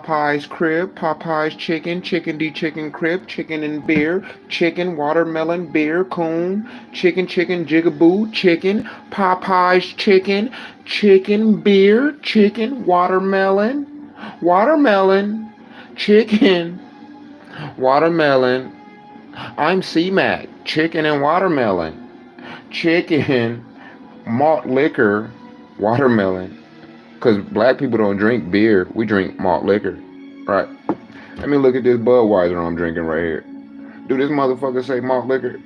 Popeye's crib, Popeye's chicken, chicken D chicken crib, chicken and beer, chicken, watermelon, beer, coon, chicken, jigaboo, chicken, Popeye's chicken, chicken, beer, chicken, watermelon, chicken, watermelon. I'm Cmac, chicken and watermelon, chicken, malt liquor, watermelon. Because black people don't drink beer. We drink malt liquor. Right? Let me look at this Budweiser I'm drinking right here. Do this motherfucker say malt liquor?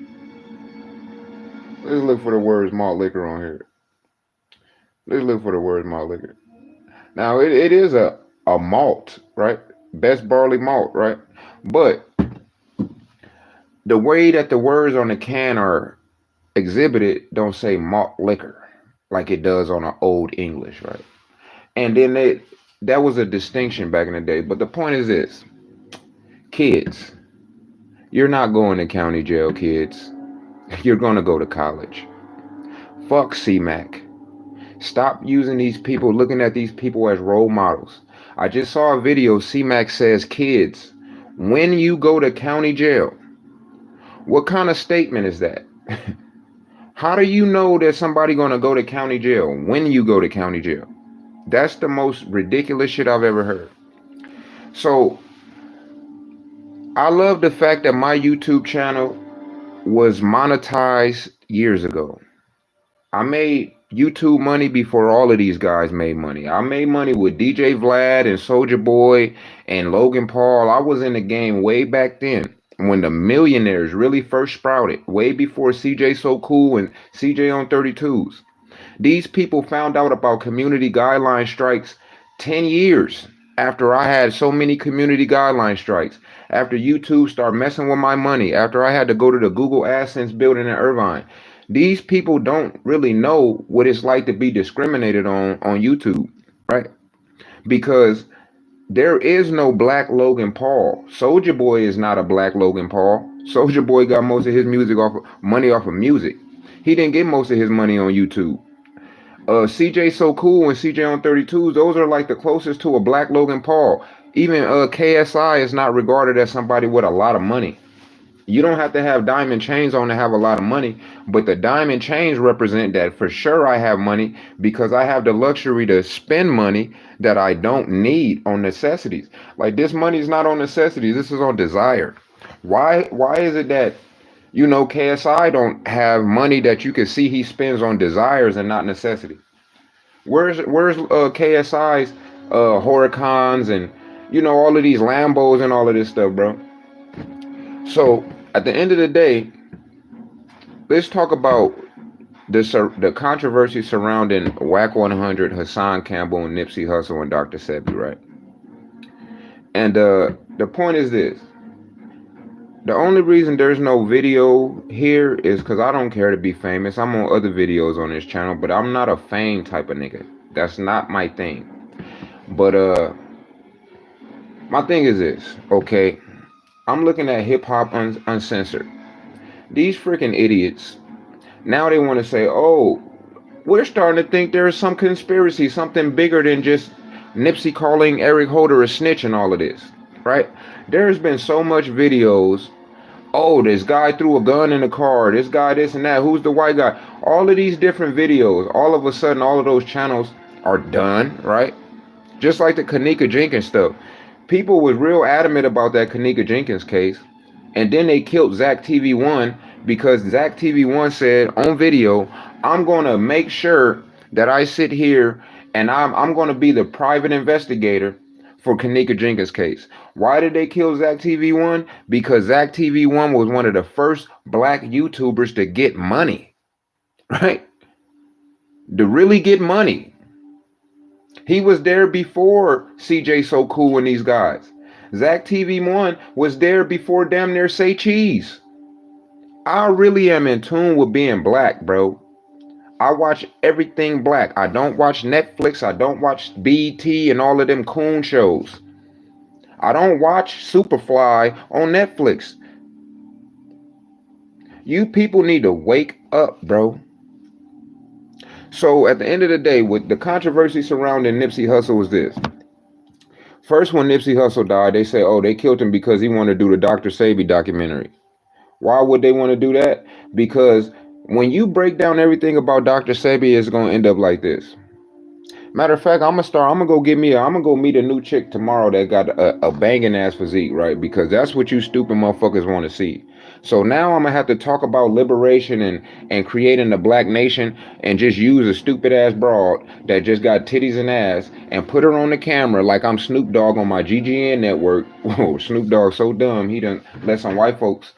Let's look for the words malt liquor on here. Let's look for the words malt liquor. Now, it is a malt, right? Best barley malt, right? But the way that the words on the can are exhibited don't say malt liquor like it does on an old English, right? And then that was a distinction back in the day. But the point is this. Kids, you're not going to county jail, kids. You're going to go to college. Fuck Cmac. Stop using these people, looking at these people as role models. I just saw a video. Cmac says, kids, when you go to county jail, what kind of statement is that? How do you know that somebody going to go to county jail when you go to county jail? That's the most ridiculous shit I've ever heard. So, I love the fact that my YouTube channel was monetized years ago. I made YouTube money before all of these guys made money. I made money with DJ Vlad and Soulja Boy and Logan Paul. I was in the game way back then when the millionaires really first sprouted, way before CJ So Cool and CJ on 32s. These people found out about community guideline strikes 10 years after I had so many community guideline strikes, after YouTube started messing with my money, after I had to go to the Google AdSense building in Irvine. These people don't really know what it's like to be discriminated on YouTube, right? Because there is no black Logan Paul. Soulja Boy is not a black Logan Paul. Soulja Boy got most of his money off of music. He didn't get most of his money on YouTube. CJ So Cool and CJ on 32s, those are like the closest to a black Logan Paul. Even KSI is not regarded as somebody with a lot of money. You don't have to have diamond chains on to have a lot of money, but the diamond chains represent that for sure I have money because I have the luxury to spend money that I don't need on necessities. Like this money is not on necessities, this is on desire. Why is it that KSI don't have money that you can see he spends on desires and not necessity? Where's KSI's Huracans and all of these Lambos and all of this stuff, bro? So at the end of the day, let's talk about the controversy surrounding Wack100, Hassan, Campbell, and Nipsey Hussle and Dr.sebi, right? And the point is this. The only reason there's no video here is because I don't care to be famous. I'm on other videos on this channel, but I'm not a fame type of nigga. That's not my thing. But my thing is this, okay? I'm looking at hip hop uncensored. These freaking idiots, now they want to say, oh, we're starting to think there's some conspiracy, something bigger than just Nipsey calling Eric Holder a snitch and all of this, right? There's been so much videos. Oh, this guy threw a gun in the car. This guy, this and that. Who's the white guy? All of these different videos. All of a sudden, all of those channels are done, right? Just like the Kanika Jenkins stuff. People was real adamant about that Kanika Jenkins case. And then they killed Zach TV1 because Zach TV1 said on video, I'm going to make sure that I sit here and I'm going to be the private investigator for Kanika Jenkins case. Why did they kill Zach TV1? Because Zach TV1 was one of the first black YouTubers to get money, right? To really get money. He was there before CJ So Cool and these guys. Zach TV1 was there before damn near Say Cheese. I really am in tune with being black, bro. I watch everything black. I don't watch Netflix. I don't watch BT and all of them coon shows. I don't watch Superfly on Netflix. You people need to wake up, bro. So at the end of the day, with the controversy surrounding Nipsey Hussle is this. First, when Nipsey Hussle died, they say, oh, they killed him because he wanted to do the Dr.sebi documentary. Why would they want to do that? Because when you break down everything about Dr.sebi, it's gonna end up like this. Matter of fact, I'm gonna go I'm gonna go meet a new chick tomorrow that got a banging ass physique, right? Because that's what you stupid motherfuckers want to see. So now I'm gonna have to talk about liberation and creating the black nation and just use a stupid ass broad that just got titties and ass and put her on the camera like I'm Snoop Dogg on my GGN network. Whoa, Snoop Dogg so dumb he done let some white folks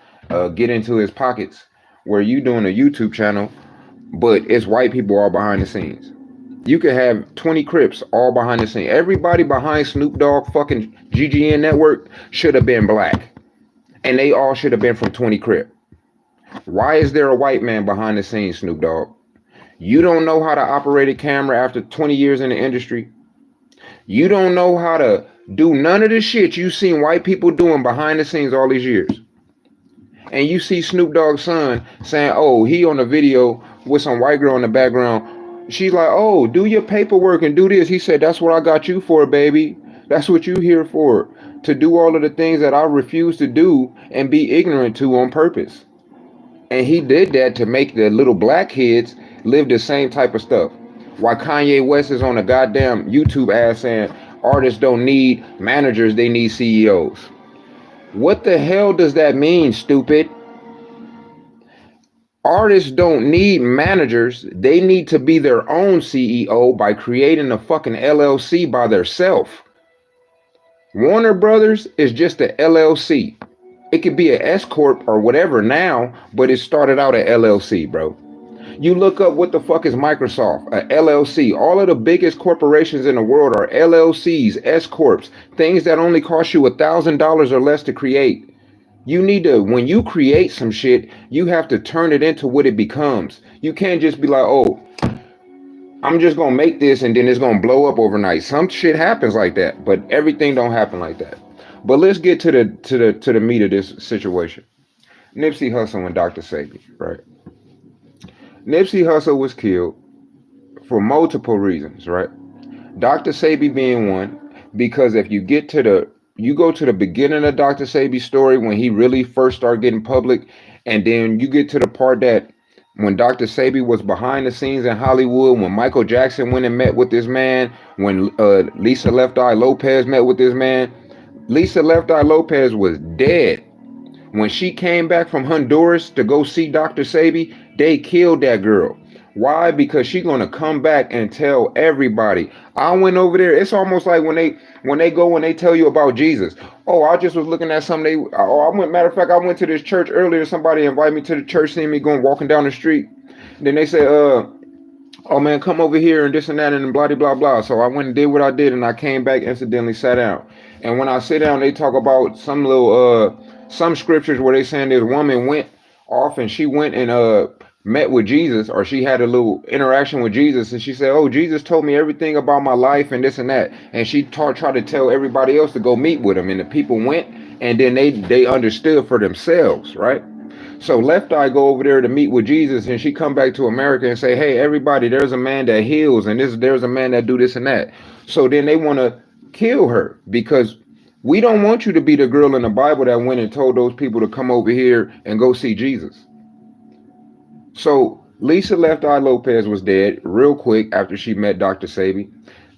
get into his pockets where you doing a YouTube channel, but it's white people all behind the scenes. You could have 20 Crips all behind the scene. Everybody behind Snoop Dogg fucking GGN network should have been black. And they all should have been from 20 Crip. Why is there a white man behind the scenes, Snoop Dogg? You don't know how to operate a camera after 20 years in the industry. You don't know how to do none of the shit you seen white people doing behind the scenes all these years. And you see Snoop Dogg's son saying, oh, he on a video with some white girl in the background. She's like, oh, do your paperwork and do this. He said, that's what I got you for, baby. That's what you here for. To do all of the things that I refuse to do and be ignorant to on purpose. And he did that to make the little black kids live the same type of stuff. While Kanye West is on a goddamn YouTube ass saying artists don't need managers, they need CEOs. What the hell does that mean, stupid? Artists don't need managers. They need to be their own CEO by creating a fucking LLC by themselves. Warner Brothers is just a LLC. It could be an S Corp or whatever now, but it started out at LLC, bro. You look up what the fuck is Microsoft, a LLC. All of the biggest corporations in the world are LLCs, S Corps, things that only cost you $1,000 or less to create. You need to, when you create some shit, you have to turn it into what it becomes. You can't just be like, oh, I'm just gonna make this and then it's gonna blow up overnight. Some shit happens like that, but everything don't happen like that. But let's get to the meat of this situation. Nipsey Hussle and Dr.sebi, right? Nipsey Hussle was killed for multiple reasons, right? Dr.sebi being one, because if you get to you go to the beginning of Dr.sebi's story when he really first started getting public, and then you get to the part that when Dr.sebi was behind the scenes in Hollywood, when Michael Jackson went and met with this man, when Lisa Left Eye Lopez met with this man. Lisa Left Eye Lopez was dead. When she came back from Honduras to go see Dr.sebi, they killed that girl. Why? Because she's gonna come back and tell everybody. I went over there. It's almost like when they go and they tell you about Jesus. Oh, I just was looking at something. Matter of fact, I went to this church earlier. Somebody invited me to the church, seeing me going walking down the street. Then they say, oh man, come over here and this and that and blah blah blah. So I went and did what I did, and I came back, incidentally sat down. And when I sit down, they talk about some little some scriptures where they saying this woman went off and she went and met with Jesus, or she had a little interaction with Jesus, and she said, oh, Jesus told me everything about my life and this and that. And she tried to tell everybody else to go meet with him, and the people went, and then they understood for themselves, right? So Left Eye go over there to meet with Jesus, and she come back to America and say, hey, everybody, there's a man that heals, and there's a man that do this and that. So then they want to kill her, because we don't want you to be the girl in the Bible that went and told those people to come over here and go see Jesus. So Lisa Left Eye Lopez was dead real quick after she met Dr.sebi.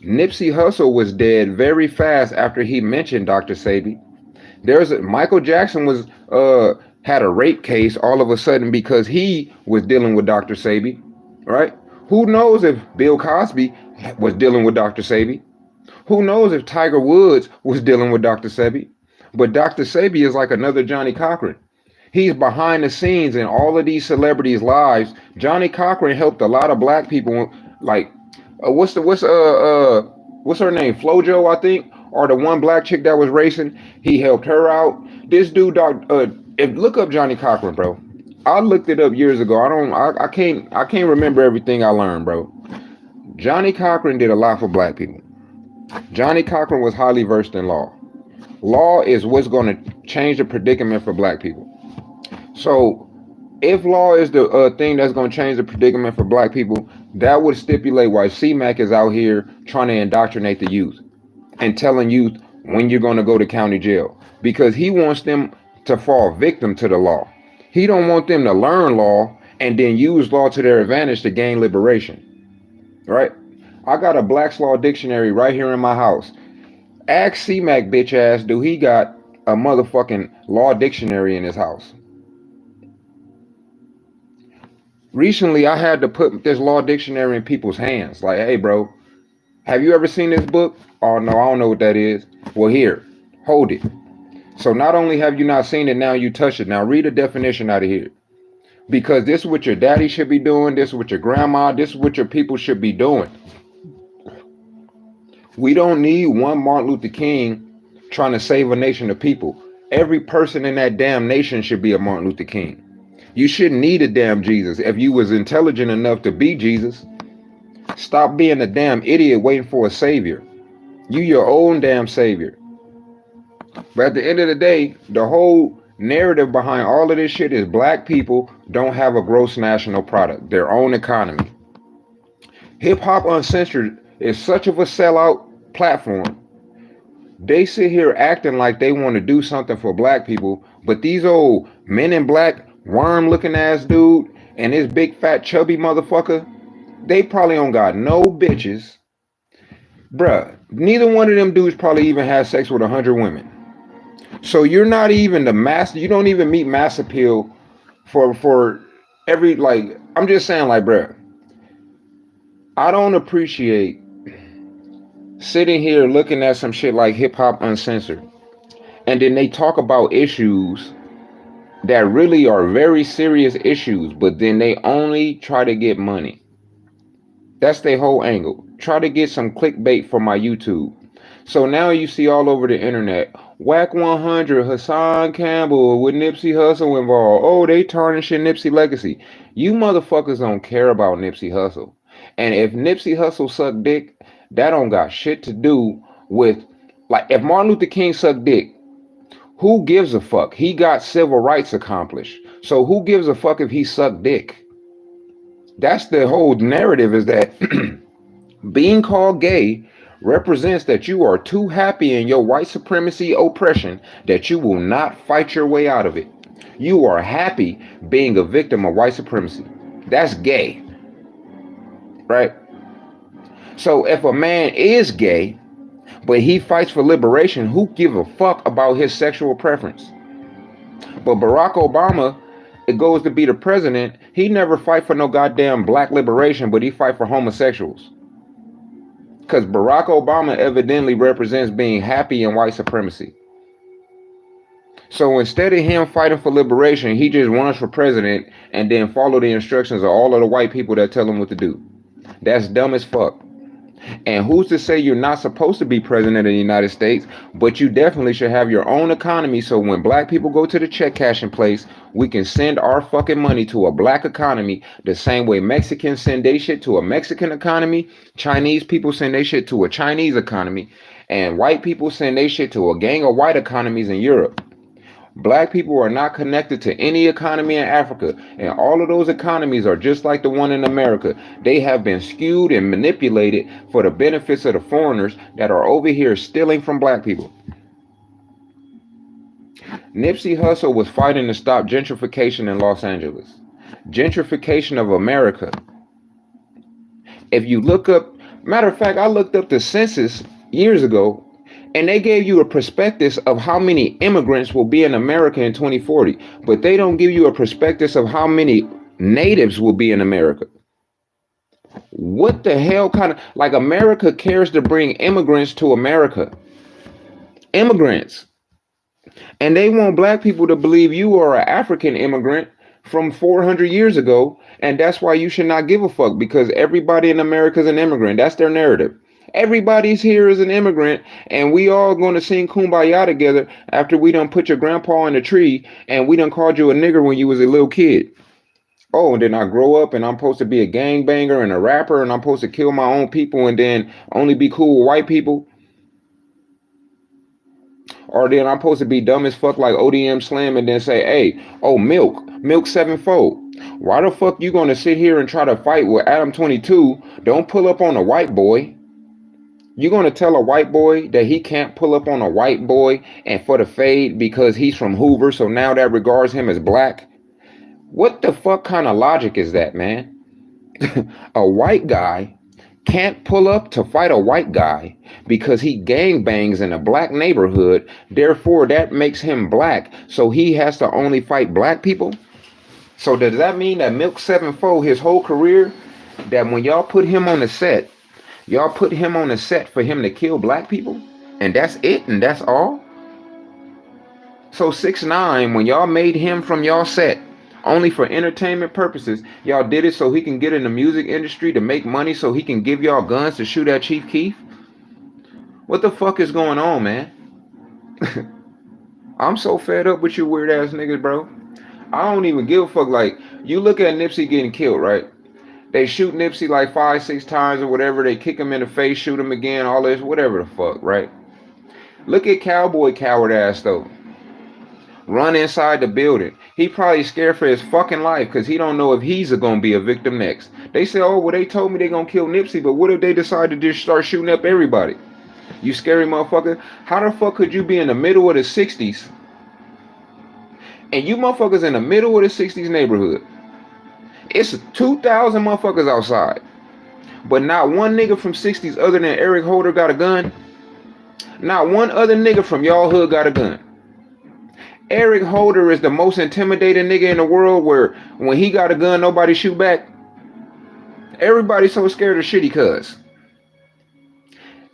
Nipsey Hussle was dead very fast after he mentioned Dr.sebi. Michael Jackson was had a rape case all of a sudden because he was dealing with Dr.sebi, right? Who knows if Bill Cosby was dealing with Dr.sebi? Who knows if Tiger Woods was dealing with Dr.sebi? But Dr.sebi is like another Johnny Cochran. He's behind the scenes in all of these celebrities' lives. Johnny Cochran helped a lot of black people. Like, what's her name? Flojo, I think, or the one black chick that was racing. He helped her out. This dude, look up Johnny Cochran, bro. I looked it up years ago. I can't remember everything I learned, bro. Johnny Cochran did a lot for black people. Johnny Cochran was highly versed in law. Law is what's going to change the predicament for black people. So if law is the thing that's going to change the predicament for black people, that would stipulate why Cmac is out here trying to indoctrinate the youth and telling youth when you're going to go to county jail, because he wants them to fall victim to the law. He don't want them to learn law and then use law to their advantage to gain liberation, right? I got a Black's Law Dictionary right here in my house. Ask Cmac bitch ass, do he got a motherfucking law dictionary in his house? Recently, I had to put this law dictionary in people's hands. Like, hey, bro, have you ever seen this book? Oh, no, I don't know what that is. Well, here, hold it. So not only have you not seen it, now you touch it. Now read the definition out of here. Because this is what your daddy should be doing. This is what your grandma, this is what your people should be doing. We don't need one Martin Luther King trying to save a nation of people. Every person in that damn nation should be a Martin Luther King. You shouldn't need a damn Jesus. If you was intelligent enough to be Jesus, stop being a damn idiot waiting for a savior. You your own damn savior. But at the end of the day, the whole narrative behind all of this shit is black people don't have a gross national product, their own economy. Hip Hop Uncensored is such of a sellout platform. They sit here acting like they want to do something for black people, but these old men in black, worm looking ass dude and this big fat chubby motherfucker, they probably don't got no bitches. Bruh, neither one of them dudes probably even had sex with 100 women. So you're not even the master, you don't even meet mass appeal for every, like, I'm just saying, like, bruh, I don't appreciate sitting here looking at some shit like Hip Hop Uncensored, and then they talk about issues that really are very serious issues, but then they only try to get money. That's their whole angle. Try to get some clickbait for my YouTube. So now you see all over the internet, Wack100, Hassan, Campbell with Nipsey Hussle involved. Oh, they tarnishing Nipsey legacy. You motherfuckers don't care about Nipsey Hussle. And if Nipsey Hussle sucked dick, that don't got shit to do with, like, if Martin Luther King sucked dick, who gives a fuck? He got civil rights accomplished. So who gives a fuck if he sucked dick? That's the whole narrative, is that being called gay represents that you are too happy in your white supremacy oppression that you will not fight your way out of it. You are happy being a victim of white supremacy. That's gay, right? So if a man is gay, but he fights for liberation, who give a fuck about his sexual preference? But Barack Obama, it goes to be the president, he never fight for no goddamn black liberation, but he fight for homosexuals. Because Barack Obama evidently represents being happy in white supremacy. So instead of him fighting for liberation, he just runs for president and then follow the instructions of all of the white people that tell him what to do. That's dumb as fuck. And who's to say you're not supposed to be president of the United States, but you definitely should have your own economy, so when black people go to the check cashing place, we can send our fucking money to a black economy the same way Mexicans send their shit to a Mexican economy, Chinese people send their shit to a Chinese economy, and white people send their shit to a gang of white economies in Europe. Black people are not connected to any economy in Africa, and all of those economies are just like the one in America. They have been skewed and manipulated for the benefits of the foreigners that are over here stealing from black people. Nipsey Hussle was fighting to stop gentrification in Los Angeles. Gentrification of America. If you look up, matter of fact, I looked up the census years ago, and they gave you a prospectus of how many immigrants will be in America in 2040. But they don't give you a prospectus of how many natives will be in America. What the hell kind of, like, America cares to bring immigrants to America. Immigrants. And they want black people to believe you are an African immigrant from 400 years ago. And that's why you should not give a fuck, because everybody in America is an immigrant. That's their narrative. Everybody's here is an immigrant, and we all going to sing Kumbaya together after we done put your grandpa in a tree and we done called you a nigger when you was a little kid. Oh, and then I grow up and I'm supposed to be a gangbanger and a rapper, and I'm supposed to kill my own people and then only be cool with white people. Or then I'm supposed to be dumb as fuck like ODM Slam and then say, hey, oh, Milk sevenfold. Why the fuck you going to sit here and try to fight with Adam 22? Don't pull up on a white boy. You gonna tell a white boy that he can't pull up on a white boy and for the fade because he's from Hoover, so now that regards him as black? What the fuck kind of logic is that, man? A white guy can't pull up to fight a white guy because he gang bangs in a black neighborhood, therefore that makes him black, so he has to only fight black people? So does that mean that Milk 7-4 his whole career, that when y'all put him on the set, y'all put him on the set for him to kill black people? And that's it and that's all? So 6ix9ine, when y'all made him from y'all set only for entertainment purposes, y'all did it so he can get in the music industry to make money so he can give y'all guns to shoot at Chief Keef? What the fuck is going on, man? I'm so fed up with you weird ass niggas, bro. I don't even give a fuck. Like, you look at Nipsey getting killed, right? They shoot Nipsey like 5-6 times or whatever. They kick him in the face, shoot him again, all this, whatever the fuck, right? Look at Cowboy coward ass though. Run inside the building. He probably scared for his fucking life because he don't know if he's gonna be a victim next. They say, oh, well, they told me they gonna kill Nipsey, but what if they decide to just start shooting up everybody? You scary motherfucker. How the fuck could you be in the middle of the 60s and you motherfuckers in the middle of the 60s neighborhood? It's 2,000 motherfuckers outside, but not one nigga from 60s other than Eric Holder got a gun. Not one other nigga from y'all hood got a gun. Eric Holder is the most intimidating nigga in the world, where when he got a gun, nobody shoot back. Everybody's so scared of shitty cuz.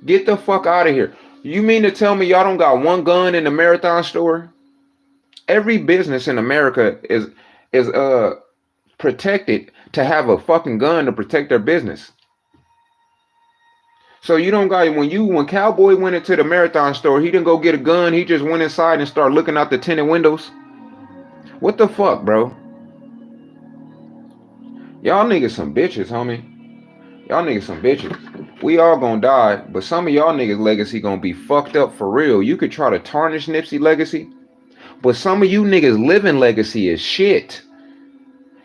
Get the fuck out of here. You mean to tell me y'all don't got one gun in the Marathon store? Every business in America is protected to have a fucking gun to protect their business. So you don't got, when Cowboy went into the Marathon store, he didn't go get a gun. He just went inside and started looking out the tinted windows. What the fuck, bro? Y'all niggas some bitches, homie. Y'all niggas some bitches. We all gonna die, but some of y'all niggas' legacy gonna be fucked up for real. You could try to tarnish Nipsey legacy, but some of you niggas' living legacy is shit.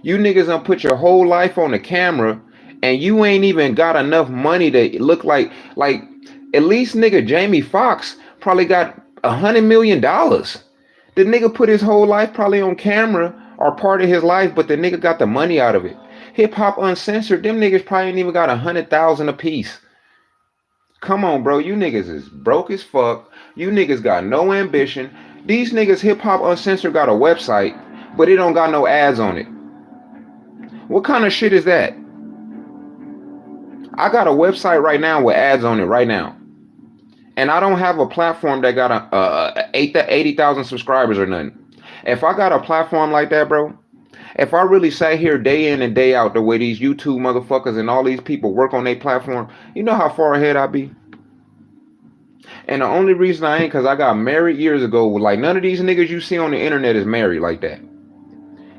You niggas done put your whole life on the camera, and you ain't even got enough money to look like at least nigga Jamie Foxx probably got $100 million. The nigga put his whole life probably on camera or part of his life, but the nigga got the money out of it. Hip Hop Uncensored, them niggas probably ain't even got 100,000 a piece. Come on, bro. You niggas is broke as fuck. You niggas got no ambition. These niggas, Hip Hop Uncensored, got a website, but it don't got no ads on it. What kind of shit is that? I got a website right now with ads on it right now. And I don't have a platform that got 80,000 subscribers or nothing. If I got a platform like that, bro, if I really sat here day in and day out the way these YouTube motherfuckers and all these people work on their platform, you know how far ahead I'd be? And the only reason I ain't, because I got married years ago. Like, none of these niggas you see on the internet is married like that.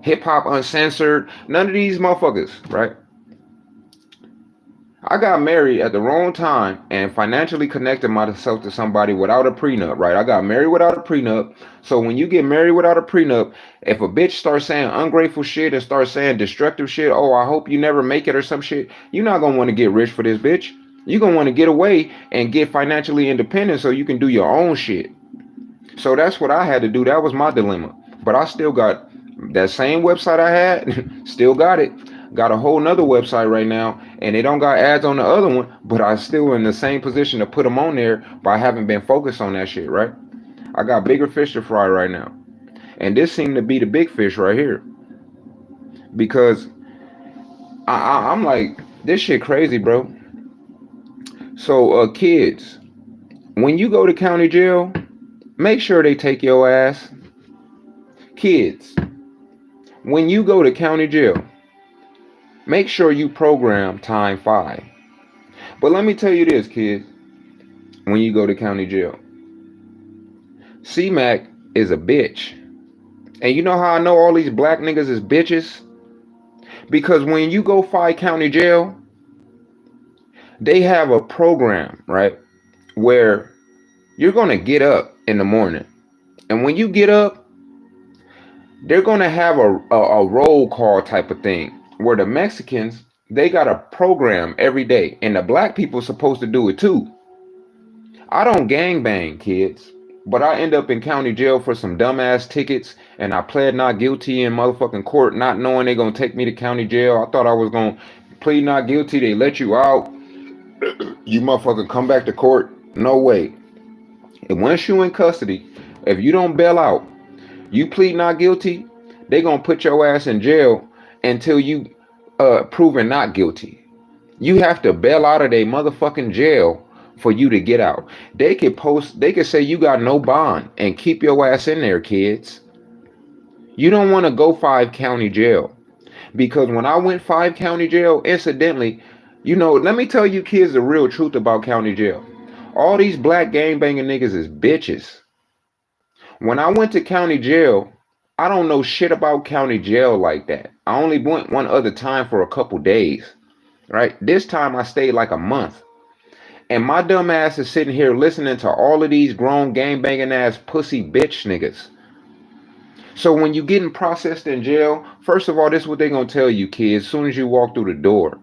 Hip Hop Uncensored, none of these motherfuckers, right? I got married at the wrong time and financially connected myself to somebody without a prenup, right? I got married without a prenup. So when you get married without a prenup, if a bitch starts saying ungrateful shit and starts saying destructive shit, oh, I hope you never make it or some shit, you're not going to want to get rich for this bitch. You're going to want to get away and get financially independent so you can do your own shit. So that's what I had to do. That was my dilemma. But I still got that same website I had, still got it. Got a whole nother website right now, and they don't got ads on the other one, but I still in the same position to put them on there, but I haven't been focused on that shit, right? I got bigger fish to fry right now. And this seemed to be the big fish right here. Because I'm like, this shit crazy, bro. So kids, when you go to county jail, make sure they take your ass. Kids, when you go to county jail, make sure you program time 5. But let me tell you this, kids. When you go to county jail, Cmac is a bitch. And you know how I know all these black niggas is bitches? Because when you go fight county jail, they have a program, right? Where you're going to get up in the morning. And when you get up, they're going to have a roll call type of thing. Where the Mexicans, they got a program every day, and the black people supposed to do it too. I don't gang bang, kids. But I end up in county jail for some dumbass tickets, and I pled not guilty in motherfucking court, not knowing they gonna take me to county jail. I thought I was gonna plead not guilty. They let you out. You motherfucker come back to court. No way. And once you in custody, if you don't bail out, you plead not guilty, they gonna put your ass in jail until you proven not guilty. You have to bail out of their motherfucking jail for you to get out. They could say you got no bond and keep your ass in there, kids. You don't want to go 5 county jail. Because when I went 5 county jail, incidentally, let me tell you kids the real truth about county jail. All these black gangbanging niggas is bitches. When I went to county jail, I don't know shit about county jail like that. I only went one other time for a couple days, right? This time I stayed like a month. And my dumb ass is sitting here listening to all of these grown gangbanging ass pussy bitch niggas. So when you getting processed in jail, first of all, this is what they gonna tell you, kids, as soon as you walk through the door.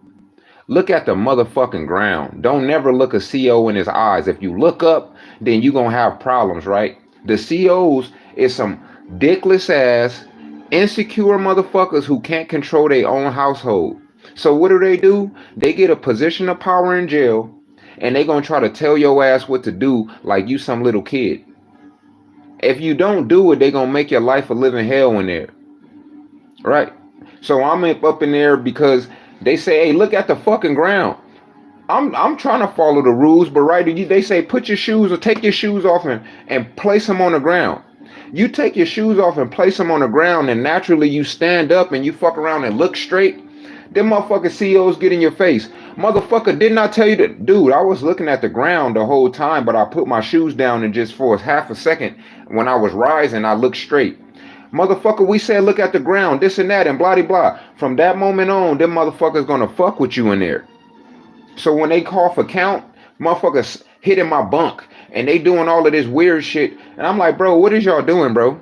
Look at the motherfucking ground. Don't never look a CO in his eyes. If you look up, then you gonna have problems, right? The COs is some dickless ass, insecure motherfuckers who can't control their own household. So what do? They get a position of power in jail, and they gonna try to tell your ass what to do like you some little kid. If you don't do it, they gonna make your life a living hell in there. Right? So I'm up in there because they say, hey, look at the fucking ground. I'm trying to follow the rules, but right, they say put your shoes or take your shoes off and place them on the ground. You take your shoes off and place them on the ground, and naturally you stand up and you fuck around and look straight. Them motherfucking CEOs get in your face. Motherfucker, didn't I tell you that? Dude, I was looking at the ground the whole time, but I put my shoes down and just for half a second when I was rising, I looked straight. Motherfucker, we said look at the ground, this and that, and blah, blah, blah. From that moment on, them motherfuckers gonna fuck with you in there. So when they call for count, motherfuckers hitting my bunk, and they doing all of this weird shit. And I'm like, bro, what is y'all doing, bro?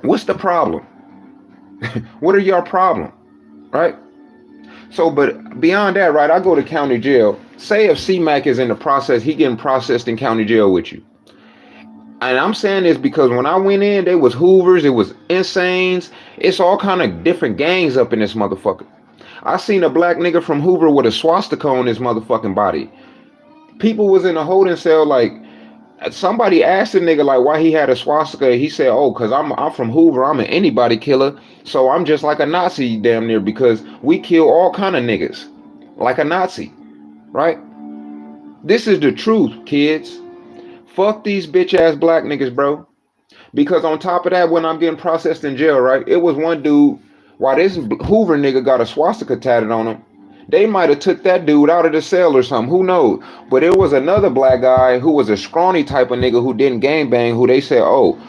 What's the problem? What are y'all problem? Right? So, but beyond that, right, I go to county jail. Say if Cmac is in the process, he getting processed in county jail with you. And I'm saying this because when I went in, there was Hoovers, it was Insanes. It's all kind of different gangs up in this motherfucker. I seen a black nigga from Hoover with a swastika on his motherfucking body. People was in a holding cell, like, somebody asked the nigga like why he had a swastika. He said, oh, because I'm from Hoover, I'm an anybody killer, so I'm just like a Nazi damn near, because we kill all kind of niggas like a Nazi, right? This is the truth, kids. Fuck these bitch ass black niggas, bro. Because on top of that, when I'm getting processed in jail, right, it was one dude, while this Hoover nigga got a swastika tatted on him, they might have took that dude out of the cell or something. Who knows? But it was another black guy who was a scrawny type of nigga who didn't gangbang, who they said, oh,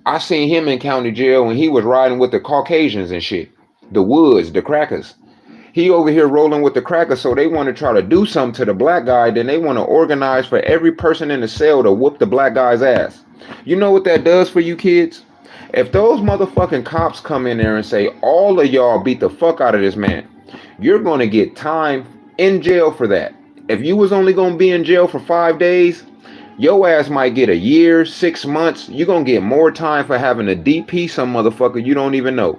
I seen him in county jail when he was riding with the Caucasians and shit. The Woods, the crackers. He over here rolling with the crackers, so they want to try to do something to the black guy. Then they want to organize for every person in the cell to whoop the black guy's ass. You know what that does for you kids? If those motherfucking cops come in there and say, all of y'all beat the fuck out of this man, you're going to get time in jail for that. If you was only going to be in jail for 5 days, your ass might get a year, 6 months. You're going to get more time for having a DP some motherfucker you don't even know.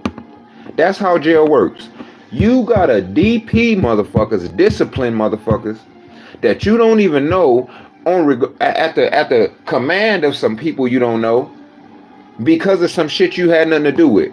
That's how jail works. You got a DP motherfuckers, disciplined motherfuckers that you don't even know at the command of some people you don't know because of some shit you had nothing to do with.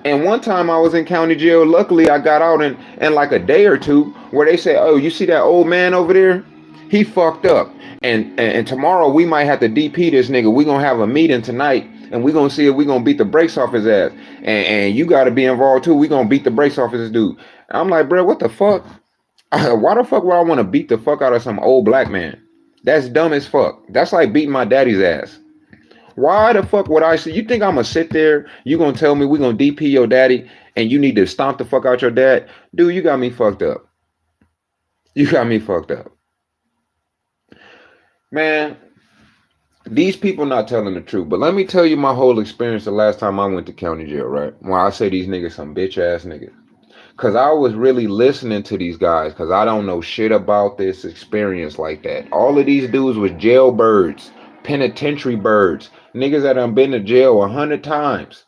And one time I was in county jail. Luckily, I got out in like a day or two, where they say, oh, you see that old man over there? He fucked up. And tomorrow we might have to DP this nigga. We gonna have a meeting tonight, and we gonna see if we gonna beat the brakes off his ass. And you gotta be involved too. We gonna beat the brakes off this dude. And I'm like, bro, what the fuck? Why the fuck would I want to beat the fuck out of some old black man? That's dumb as fuck. That's like beating my daddy's ass. Why the fuck would I say, you think I'm gonna sit there, you gonna tell me we gonna DP your daddy and you need to stomp the fuck out your dad? Dude, you got me fucked up. You got me fucked up. Man, these people not telling the truth. But let me tell you my whole experience the last time I went to county jail, right? Well, I say these niggas some bitch ass niggas. Because I was really listening to these guys, because I don't know shit about this experience like that. All of these dudes was jailbirds, penitentiary birds, niggas that done been to jail 100 times.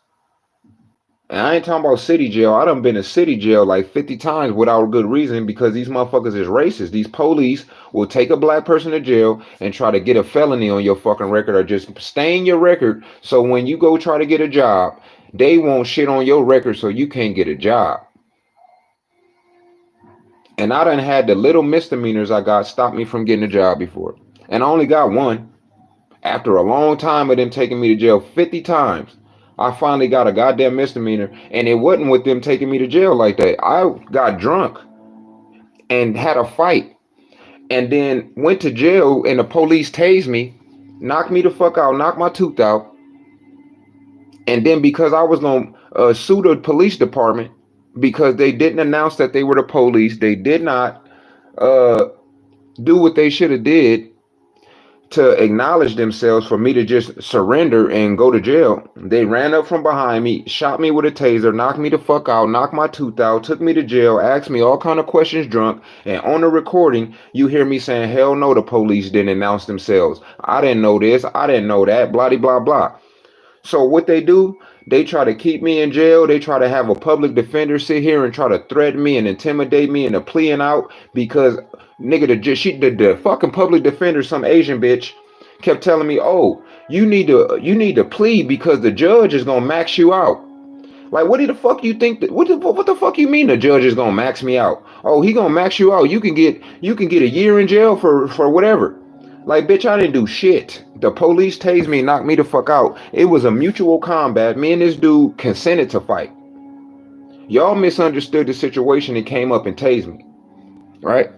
And I ain't talking about city jail. I done been to city jail like 50 times without a good reason, because these motherfuckers is racist. These police will take a black person to jail and try to get a felony on your fucking record, or just stain your record, so when you go try to get a job, they won't shit on your record so you can't get a job. And I done had the little misdemeanors I got stop me from getting a job before. And I only got one. After a long time of them taking me to jail 50 times, I finally got a goddamn misdemeanor. And it wasn't with them taking me to jail like that. I got drunk and had a fight, and then went to jail, and the police tased me, knocked me the fuck out, knocked my tooth out. And then because I was going to sue the police department, because they didn't announce that they were the police, they did not do what they should have did to acknowledge themselves for me to just surrender and go to jail. They ran up from behind me, shot me with a taser, knocked me the fuck out, knocked my tooth out, took me to jail, asked me all kind of questions drunk, and on the recording, you hear me saying, hell no, the police didn't announce themselves. I didn't know this, I didn't know that, blah, blah, blah. So what they do, they try to keep me in jail. They try to have a public defender sit here and try to threaten me and intimidate me into pleading out, because nigga, the fucking public defender, some Asian bitch, kept telling me, oh, you need to plead because the judge is gonna max you out. Like, what the fuck you think? What the fuck you mean the judge is gonna max me out? Oh, he gonna max you out. You can get a year in jail for whatever. Like, bitch, I didn't do shit. The police tased me, knocked me the fuck out. It was a mutual combat. Me and this dude consented to fight. Y'all misunderstood the situation and came up and tased me, right?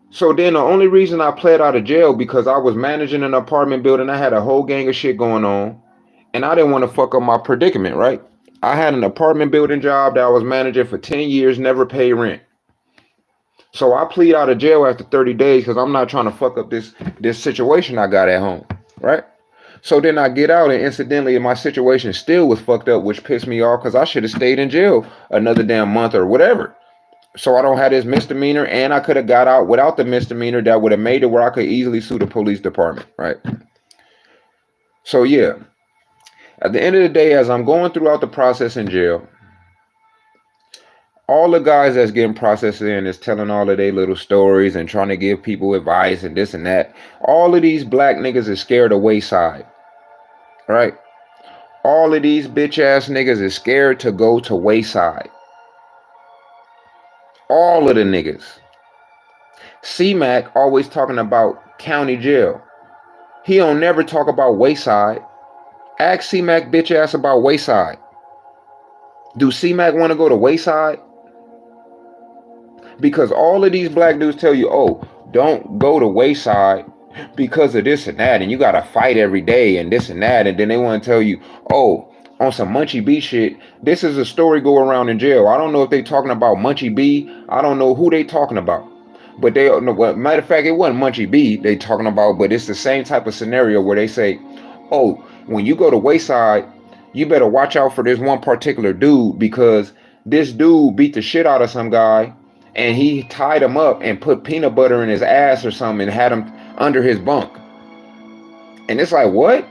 So then the only reason I pled out of jail, because I was managing an apartment building. I had a whole gang of shit going on, and I didn't want to fuck up my predicament, right? I had an apartment building job that I was managing for 10 years, never paid rent. So I plead out of jail after 30 days because I'm not trying to fuck up this situation I got at home, right? So then I get out, and incidentally, my situation still was fucked up, which pissed me off, because I should have stayed in jail another damn month or whatever. So I don't have this misdemeanor, and I could have got out without the misdemeanor. That would have made it where I could easily sue the police department, right? So yeah, at the end of the day, as I'm going throughout the process in jail, all the guys that's getting processed in is telling all of their little stories and trying to give people advice and this and that. All of these black niggas is scared of wayside, right? All of these bitch ass niggas is scared to go to wayside. All of the niggas. Cmac always talking about county jail. He don't never talk about wayside. Ask Cmac bitch ass about wayside. Do Cmac want to go to wayside? Because all of these black dudes tell you, oh, don't go to wayside because of this and that, and you gotta fight every day and this and that, and then they want to tell you, oh, on some Munchie B shit, this is a story go around in jail. I don't know if they talking about Munchie B. I don't know who they talking about. But they, well, matter of fact, it wasn't Munchie B they talking about, but it's the same type of scenario where they say, oh, when you go to wayside, you better watch out for this one particular dude, because this dude beat the shit out of some guy, and he tied him up and put peanut butter in his ass or something and had him under his bunk. And it's like, what?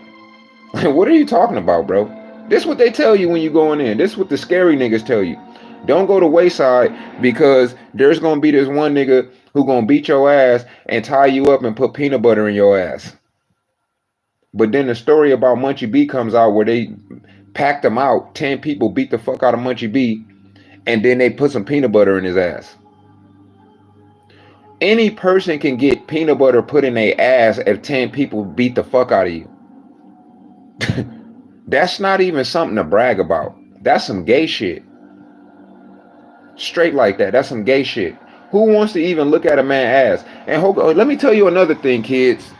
What are you talking about, bro? This is what they tell you when you going in. This is what the scary niggas tell you. Don't go to wayside because there's going to be this one nigga who going to beat your ass and tie you up and put peanut butter in your ass. But then the story about Munchie B comes out where they packed him out. 10 people beat the fuck out of Munchie B, and then they put some peanut butter in his ass. Any person can get peanut butter put in their ass if 10 people beat the fuck out of you. That's not even something to brag about. That's some gay shit. Straight like that. That's some gay shit. Who wants to even look at a man's ass? And let me tell you another thing, kids.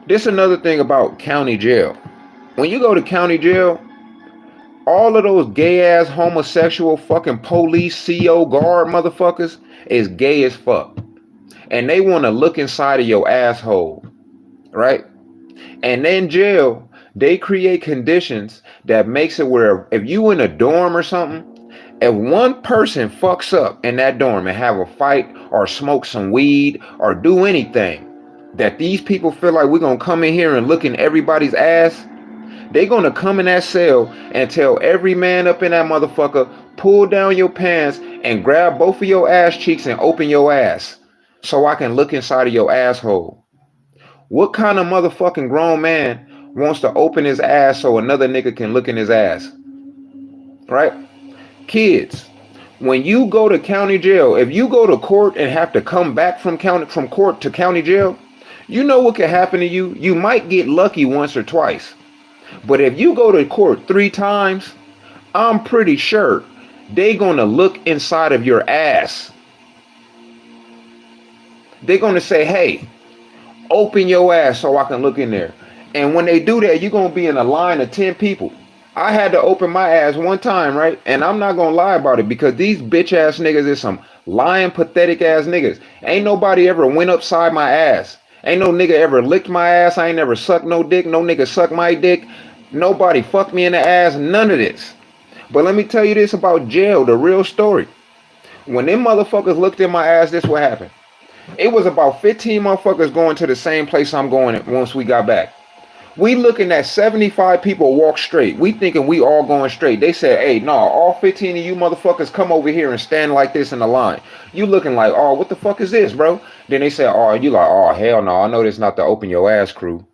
This is another thing about county jail. When you go to county jail, all of those gay ass homosexual fucking police CO guard motherfuckers is gay as fuck. And they want to look inside of your asshole. Right? And in jail, they create conditions that makes it where if you in a dorm or something, If one person fucks up in that dorm and have a fight or smoke some weed or do anything that these people feel like we're gonna come in here and look in everybody's ass, they gonna come in that cell and tell every man up in that motherfucker, pull down your pants and grab both of your ass cheeks and open your ass so I can look inside of your asshole. What kind of motherfucking grown man wants to open his ass so another nigga can look in his ass? Right? Kids, when you go to county jail, if you go to court and have to come back from court to county jail, you know what could happen to you? You might get lucky once or twice. But if you go to court 3 times, I'm pretty sure they gonna look inside of your ass. They're gonna say, hey, open your ass so I can look in there. And when they do that, you're gonna be in a line of 10 people. I had to open my ass one time, right? And I'm not gonna lie about it because these bitch ass niggas is some lying, pathetic ass niggas. Ain't nobody ever went upside my ass. Ain't no nigga ever licked my ass. I ain't never sucked no dick. No nigga sucked my dick. Nobody fucked me in the ass. None of this. But let me tell you this about jail, the real story. When them motherfuckers looked in my ass, this what happened. It was about 15 motherfuckers going to the same place I'm going once we got back. We looking at 75 people walk straight. We thinking we all going straight. They said, hey, no, all 15 of you motherfuckers come over here and stand like this in the line. You looking like, oh, what the fuck is this, bro? Then they say, oh, you like, oh, hell no, I know this not the open your ass crew.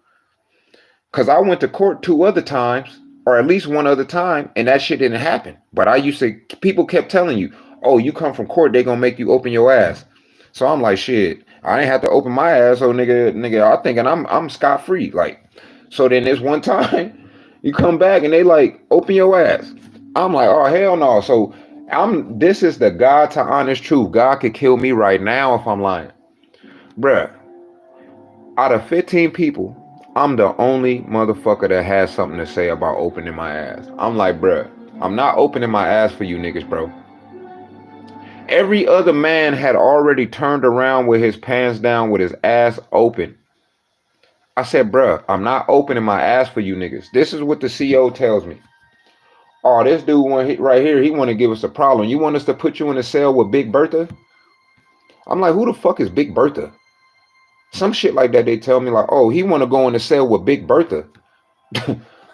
Because I went to court 2 other times, or at least 1 other time, and that shit didn't happen. But I used to, people kept telling you, oh, you come from court, they gonna make you open your ass. So I'm like, shit, I ain't have to open my ass, so nigga, I'm thinking I'm scot-free, like. So then this one time, you come back and they like, open your ass. I'm like, oh, hell no. So this is the God to honest truth. God could kill me right now if I'm lying. Bruh, out of 15 people, I'm the only motherfucker that has something to say about opening my ass. I'm like, bruh, I'm not opening my ass for you niggas, bro. Every other man had already turned around with his pants down with his ass open. I said, bruh, I'm not opening my ass for you niggas. This is what the CO tells me. Oh, this dude right here, he want to give us a problem. You want us to put you in a cell with Big Bertha? I'm like, who the fuck is Big Bertha? Some shit like that they tell me like, oh, he want to go in the cell with Big Bertha.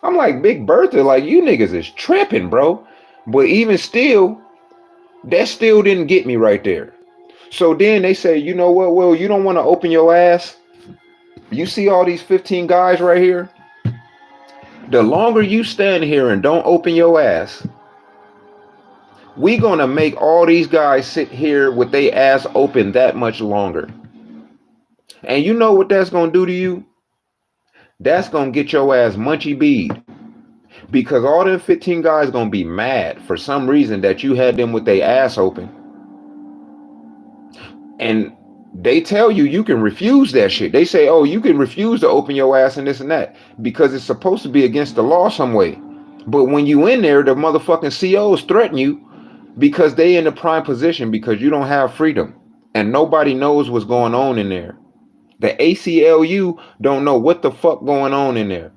I'm like, Big Bertha? Like, you niggas is tripping, bro. But even still, that still didn't get me right there. So then they say, you know what, Will, you don't want to open your ass? You see all these 15 guys right here? The longer you stand here and don't open your ass, we gonna make all these guys sit here with their ass open that much longer. And you know what that's gonna do to you? That's gonna get your ass munchy bead. Because all them 15 guys gonna be mad for some reason that you had them with their ass open. And they tell you you can refuse that shit. They say, oh, you can refuse to open your ass and this and that because it's supposed to be against the law some way. But when you in there, the motherfucking COs threaten you because they in the prime position because you don't have freedom and nobody knows what's going on in there. The ACLU don't know what the fuck going on in there.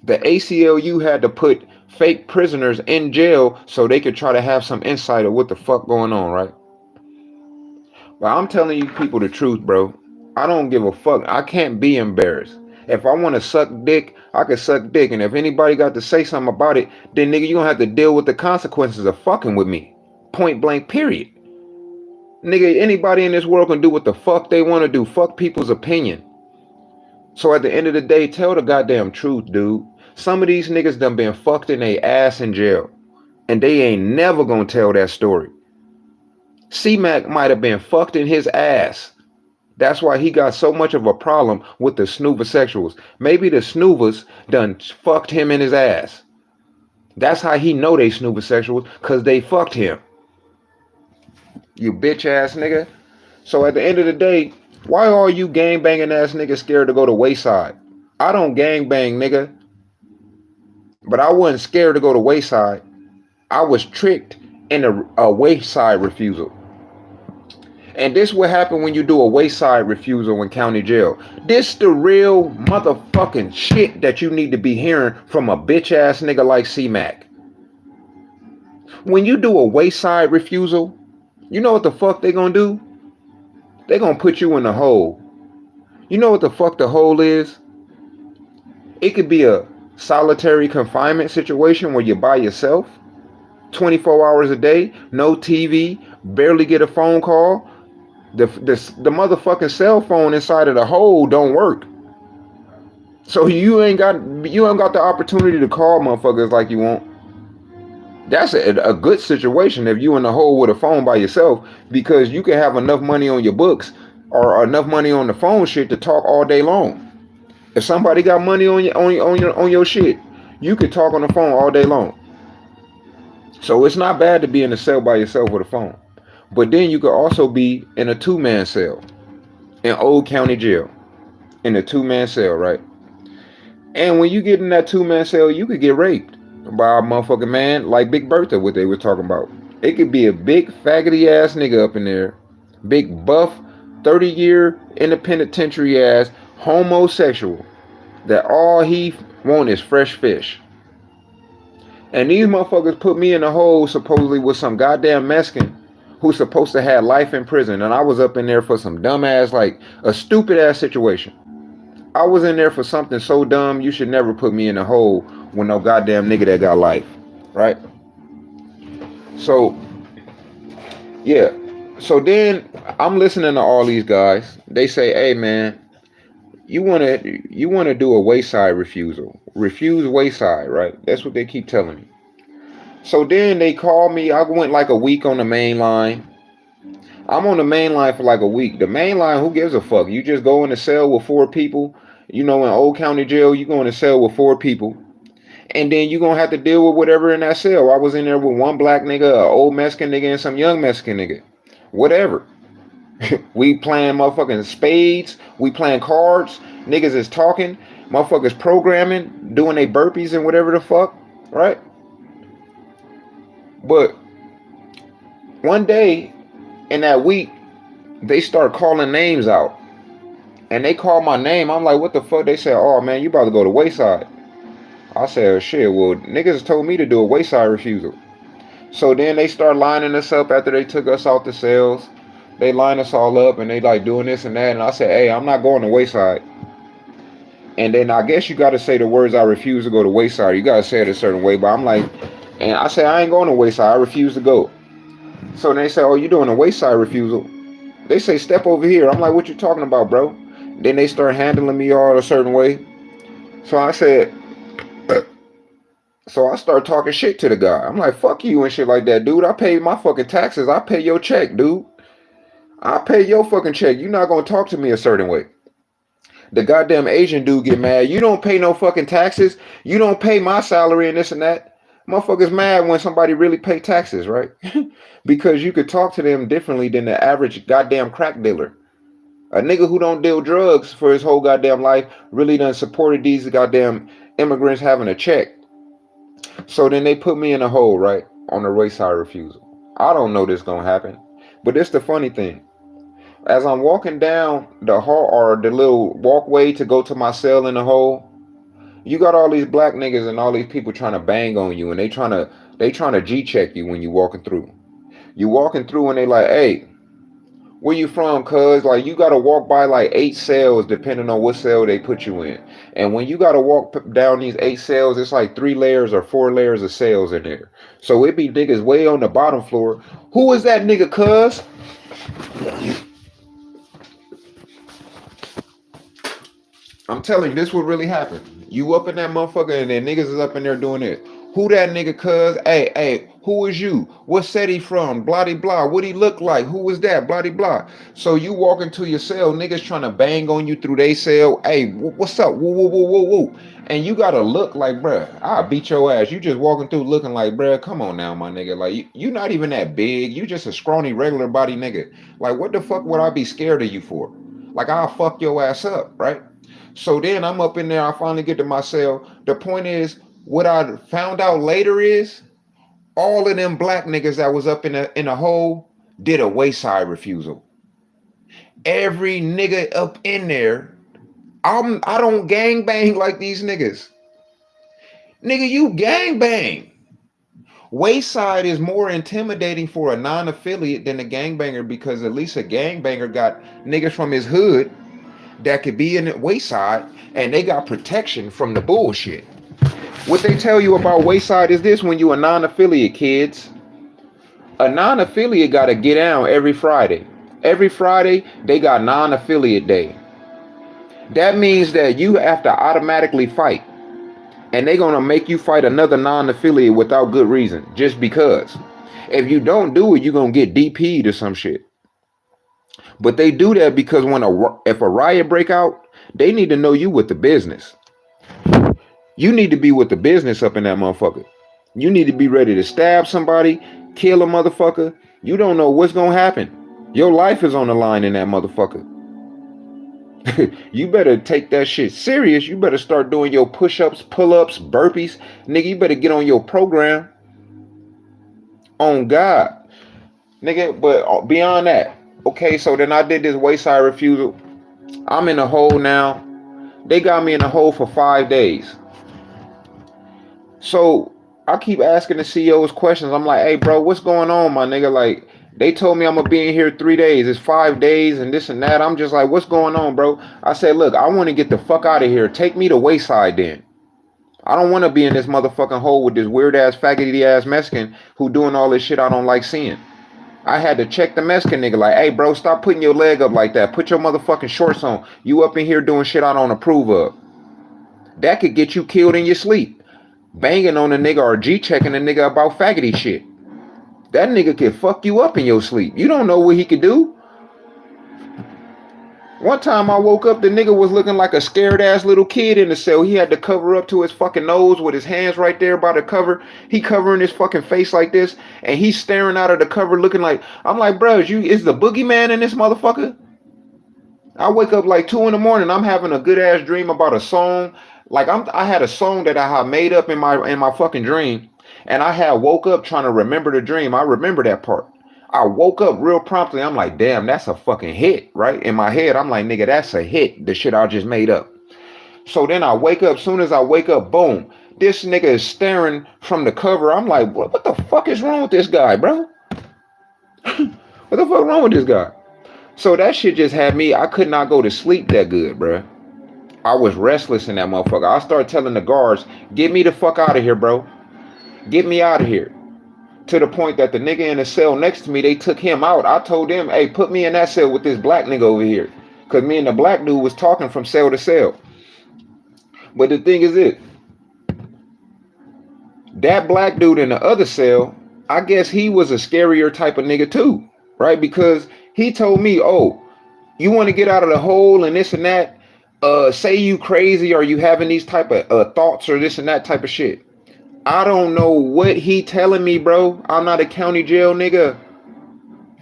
The ACLU had to put fake prisoners in jail so they could try to have some insight of what the fuck going on, right? But I'm telling you people the truth, bro. I don't give a fuck. I can't be embarrassed. If I want to suck dick, I can suck dick. And if anybody got to say something about it, then nigga, you gonna have to deal with the consequences of fucking with me. Point blank, period. Nigga, anybody in this world can do what the fuck they want to do. Fuck people's opinion. So at the end of the day, tell the goddamn truth, dude. Some of these niggas done been fucked in their ass in jail. And they ain't never gonna tell that story. Cmac might have been fucked in his ass. That's why he got so much of a problem with the snoovasexuals. Maybe the snoovers done fucked him in his ass. That's how he know they snoovasexuals, because they fucked him. You bitch ass nigga. So at the end of the day, why are you gang banging ass niggas scared to go to Wayside? I don't gang bang, nigga. But I wasn't scared to go to Wayside. I was tricked in a Wayside refusal. And this what happened when you do a Wayside refusal in county jail. This the real motherfucking shit that you need to be hearing from a bitch ass nigga like Cmac. When you do a wayside refusal, you know what the fuck they gonna do? They gonna put you in the hole. You know what the fuck the hole is? It could be a solitary confinement situation where you're by yourself, 24 hours a day, no TV, barely get a phone call. The motherfucking cell phone inside of the hole don't work. So you ain't got the opportunity to call motherfuckers like you want. That's a good situation if you in the hole with a phone by yourself, because you can have enough money on your books or enough money on the phone shit to talk all day long. If somebody got money on your shit, you could talk on the phone all day long. So it's not bad to be in a cell by yourself with a phone. But then you could also be in a two-man cell in Old County Jail, in a two-man cell, right? And when you get in that two-man cell, you could get raped by a motherfucking man like Big Bertha, what they were talking about. It could be a big faggoty ass nigga up in there, big buff, 30-year in the penitentiary ass homosexual that all he want is fresh fish. And these motherfuckers put me in a hole supposedly with some goddamn Mexican who's supposed to have life in prison. And I was up in there for some dumb ass, like a stupid ass situation. I was in there for something so dumb, you should never put me in a hole with no goddamn nigga that got life. Right? So, yeah. So then I'm listening to all these guys. They say, hey man, you wanna do a wayside refusal. Refuse wayside, right? That's what they keep telling me. So then they call me. I went like a week on the main line. I'm on the main line for like a week. The main line, who gives a fuck? You just go in a cell with 4 people. You know, in Old County Jail, you go in a cell with 4 people. And then you're going to have to deal with whatever in that cell. I was in there with one black nigga, an old Mexican nigga, and some young Mexican nigga. Whatever. We playing motherfucking spades. We playing cards. Niggas is talking. Motherfuckers programming, doing they burpees and whatever the fuck. Right? But one day in that week, they start calling names out. And they call my name. I'm like, what the fuck? They said, oh man, you about to go to wayside. I said, oh, shit, well, niggas told me to do a wayside refusal. So then they start lining us up after they took us out the cells. They line us all up and they like doing this and that. And I said, hey, I'm not going to wayside. And then I guess you got to say the words, I refuse to go to wayside. You got to say it a certain way. But I'm like, and I said, I ain't going to wayside. I refuse to go. So they say, oh, you doing a wayside refusal? They say, step over here. I'm like, what you talking about, bro? Then they start handling me all a certain way. So I said, so I start talking shit to the guy. I'm like, fuck you and shit like that, dude. I pay my fucking taxes. I pay your check, dude. I pay your fucking check. You're not going to talk to me a certain way. The goddamn Asian dude get mad. You don't pay no fucking taxes. You don't pay my salary and this and that. Motherfuckers mad when somebody really pay taxes, right? Because you could talk to them differently than the average goddamn crack dealer. A nigga who don't deal drugs for his whole goddamn life really done supported these goddamn immigrants having a check. So then they put me in a hole, right? On the wayside refusal. I don't know this gonna happen. But it's the funny thing. As I'm walking down the hall or the little walkway to go to my cell in the hole, you got all these black niggas and all these people trying to bang on you, and they trying to G-check you when you walking through. You walking through and they like, hey, where you from, cuz? Like, you gotta walk by like 8 cells depending on what cell they put you in. And when you gotta walk down these 8 cells, it's like 3 layers or 4 layers of cells in there. So it be niggas way on the bottom floor. Who is that nigga, cuz? I'm telling you, this what really happened. You up in that motherfucker and then niggas is up in there doing it. Who that nigga, cuz? Hey, who is you? What set he from? Blah, blah. What he look like? Who was that? Blah, blah. So you walk into your cell, niggas trying to bang on you through they cell. Hey, what's up? Woo, woo, woo, woo, woo. And you gotta look like, bruh, I'll beat your ass. You just walking through looking like, bruh, come on now, my nigga. Like, you not even that big. You just a scrawny, regular body nigga. Like, what the fuck would I be scared of you for? Like, I'll fuck your ass up, right? So then I'm up in there. I finally get to my cell. The point is, what I found out later is all of them black niggas that was up in a hole did a wayside refusal. Every nigga up in there, I don't gang bang like these niggas. Nigga, you gang bang. Wayside is more intimidating for a non-affiliate than a gangbanger because at least a gangbanger got niggas from his hood that could be in the Wayside and they got protection from the bullshit. What they tell you about Wayside is this: when you a non-affiliate, kids, a non-affiliate got to get down every Friday. Every Friday they got non-affiliate day. That means that you have to automatically fight, and they're gonna make you fight another non-affiliate without good reason, just because. If you don't do it, you're gonna get DP'd or some shit. But they do that because if a riot break out, they need to know you with the business. You need to be with the business up in that motherfucker. You need to be ready to stab somebody, kill a motherfucker. You don't know what's gonna happen. Your life is on the line in that motherfucker. You better take that shit serious. You better start doing your push-ups, pull-ups, burpees. Nigga, you better get on your program. On God. Nigga, but beyond that. Okay, so then I did this Wayside refusal. I'm in a hole now. They got me in a hole for 5 days. So I keep asking the CEOs questions. I'm like, hey, bro, what's going on, my nigga? Like, they told me I'm gonna be in here 3 days. It's 5 days and this and that. I'm just like, what's going on, bro? I said, look, I want to get the fuck out of here. Take me to Wayside then. I don't want to be in this motherfucking hole with this weird ass faggoty ass Mexican who doing all this shit I don't like seeing. I had to check the Mexican nigga like, hey, bro, stop putting your leg up like that. Put your motherfucking shorts on. You up in here doing shit I don't approve of. That could get you killed in your sleep. Banging on a nigga or G-checking a nigga about faggoty shit. That nigga could fuck you up in your sleep. You don't know what he could do. One time I woke up, the nigga was looking like a scared ass little kid in the cell. He had to cover up to his fucking nose with his hands right there by the cover. He covering his fucking face like this, and he's staring out of the cover looking like, I'm like, bro, is the boogeyman in this motherfucker? I wake up like 2 in the morning. I'm having a good ass dream about a song. Like I had a song that I had made up in my fucking dream, and I had woke up trying to remember the dream. I remember that part. I woke up real promptly. I'm like, damn, that's a fucking hit, right? In my head, I'm like, nigga, that's a hit. The shit I just made up. So then I wake up. Soon as I wake up, boom, this nigga is staring from the cover. I'm like, what the fuck is wrong with this guy, bro? What the fuck wrong with this guy? So that shit just had me. I could not go to sleep that good, bro. I was restless in that motherfucker. I started telling the guards, get me the fuck out of here, bro. Get me out of here. To the point that the nigga in the cell next to me, they took him out. I told them, hey, put me in that cell with this black nigga over here. Because me and the black dude was talking from cell to cell. But the thing is this. That black dude in the other cell, I guess he was a scarier type of nigga too. Right? Because he told me, oh, you want to get out of the hole and this and that. Say you crazy or you having these type of thoughts or this and that type of shit. I don't know what he telling me, bro. I'm not a county jail nigga.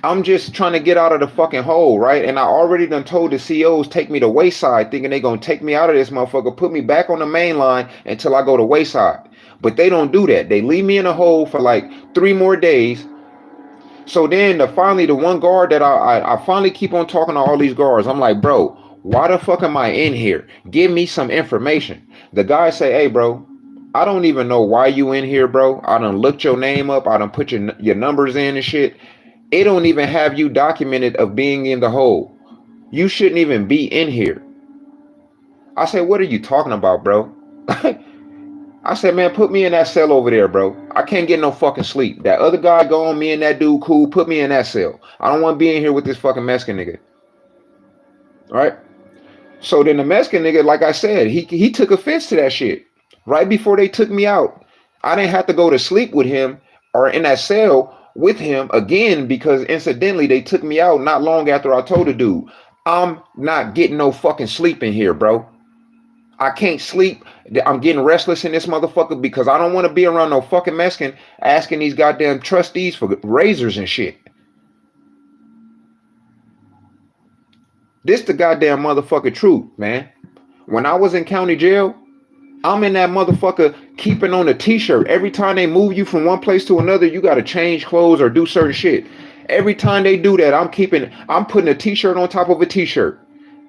I'm just trying to get out of the fucking hole, right? And I already done told the CEOs take me to Wayside, thinking they gonna take me out of this motherfucker, put me back on the main line until I go to Wayside. But they don't do that. They leave me in a hole for like 3 more days. So then finally the one guard that I finally keep on talking to all these guards. I'm like, bro, why the fuck am I in here? Give me some information. The guy say, hey, bro, I don't even know why you in here, bro. I done looked your name up. I done put your numbers in and shit. It don't even have you documented of being in the hole. You shouldn't even be in here. I said, what are you talking about, bro? I said, man, put me in that cell over there, bro. I can't get no fucking sleep. That other guy gone, me and that dude cool. Put me in that cell. I don't want to be in here with this fucking Mexican nigga. All right? So then the Mexican nigga, like I said, he took offense to that shit. Right before they took me out, I didn't have to go to sleep with him or in that cell with him again because incidentally they took me out not long after I told the dude, I'm not getting no fucking sleep in here, bro. I can't sleep. I'm getting restless in this motherfucker because I don't want to be around no fucking Mexican asking these goddamn trustees for razors and shit. This the goddamn motherfucker truth, man. When I was in county jail, I'm in that motherfucker keeping on a t-shirt. Every time they move you from one place to another, you got to change clothes or do certain shit. Every time they do that, I'm putting a t-shirt on top of a t-shirt.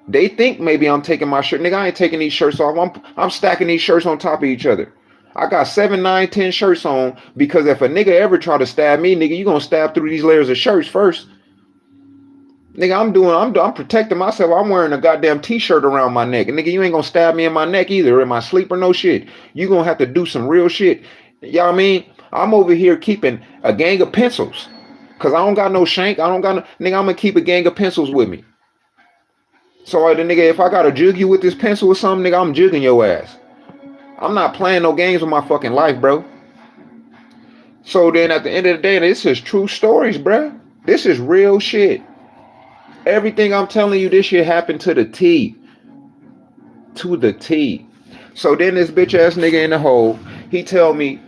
They think maybe I'm taking my shirt. Nigga, I ain't taking these shirts off. I'm stacking these shirts on top of each other. I got 7, 9, 10 shirts on because if a nigga ever try to stab me, nigga, you gonna stab through these layers of shirts first. Nigga, I'm protecting myself. I'm wearing a goddamn t-shirt around my neck. And nigga, you ain't gonna stab me in my neck either, in my sleep or no shit. You gonna have to do some real shit. Y'all know I mean? I'm over here keeping a gang of pencils. Cause I don't got no shank. I don't got no nigga, I'm gonna keep a gang of pencils with me. So the nigga, if I gotta jug you with this pencil or something, nigga, I'm jugging your ass. I'm not playing no games with my fucking life, bro. So then at the end of the day, this is true stories, bro. This is real shit. Everything I'm telling you, this shit happened to the T. To the T. So then this bitch ass nigga in the hole, he tell me,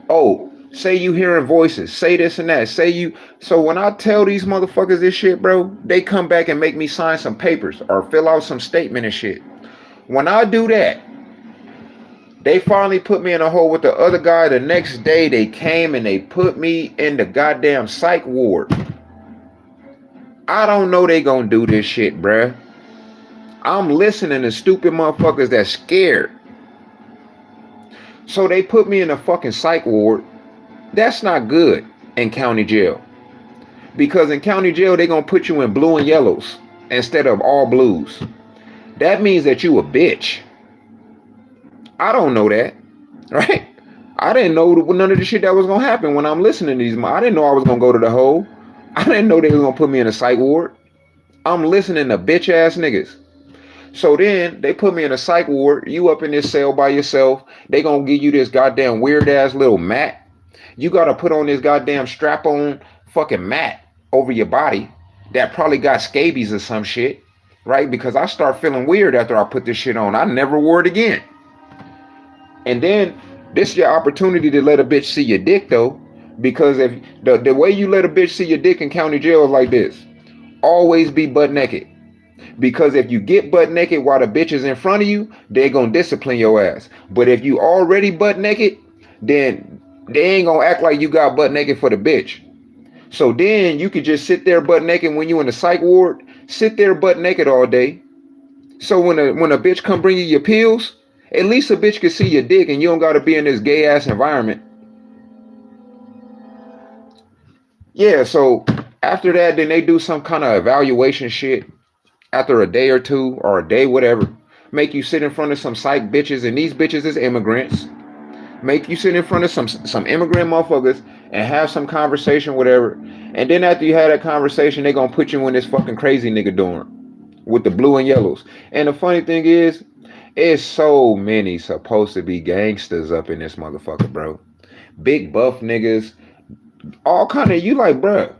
oh, say you hearing voices, say this and that, say you. So when I tell these motherfuckers this shit, bro, they come back and make me sign some papers or fill out some statement and shit. When I do that, they finally put me in a hole with the other guy. The next day they came and they put me in the goddamn psych ward. I don't know they gonna do this shit, bruh. I'm listening to stupid motherfuckers that's scared. So they put me in a fucking psych ward. That's not good in county jail. Because in county jail, they gonna put you in blue and yellows instead of all blues. That means that you a bitch. I don't know that, right? I didn't know none of the shit that was gonna happen when I'm listening to these. I didn't know I was gonna go to the hole. I didn't know they was gonna put me in a psych ward. I'm listening to bitch ass niggas. So then they put me in a psych ward. You up in this cell by yourself. They gonna give you this goddamn weird ass little mat. You gotta put on this goddamn strap on fucking mat over your body that probably got scabies or some shit, right? Because I start feeling weird after I put this shit on. I never wore it again. And then this is your opportunity to let a bitch see your dick though, because if the way you let a bitch see your dick in county jail is like this: always be butt naked. Because if you get butt naked while the bitch is in front of you, they gonna discipline your ass. But if you already butt naked, then they ain't gonna act like you got butt naked for the bitch. So then you could just sit there butt naked when you in the psych ward. Sit there butt naked all day. So when a bitch come bring you your pills, at least a bitch can see your dick and you don't gotta be in this gay ass environment. Yeah, so after that, then they do some kind of evaluation shit. After a day or two or a day, whatever, make you sit in front of some psych bitches, and these bitches is immigrants. Make you sit in front of some immigrant motherfuckers and have some conversation, whatever. And then after you have that conversation, they gonna put you in this fucking crazy nigga dorm with the blue and yellows. And the funny thing is, it's so many supposed to be gangsters up in this motherfucker, bro. Big buff niggas, all kind of. You like, bro,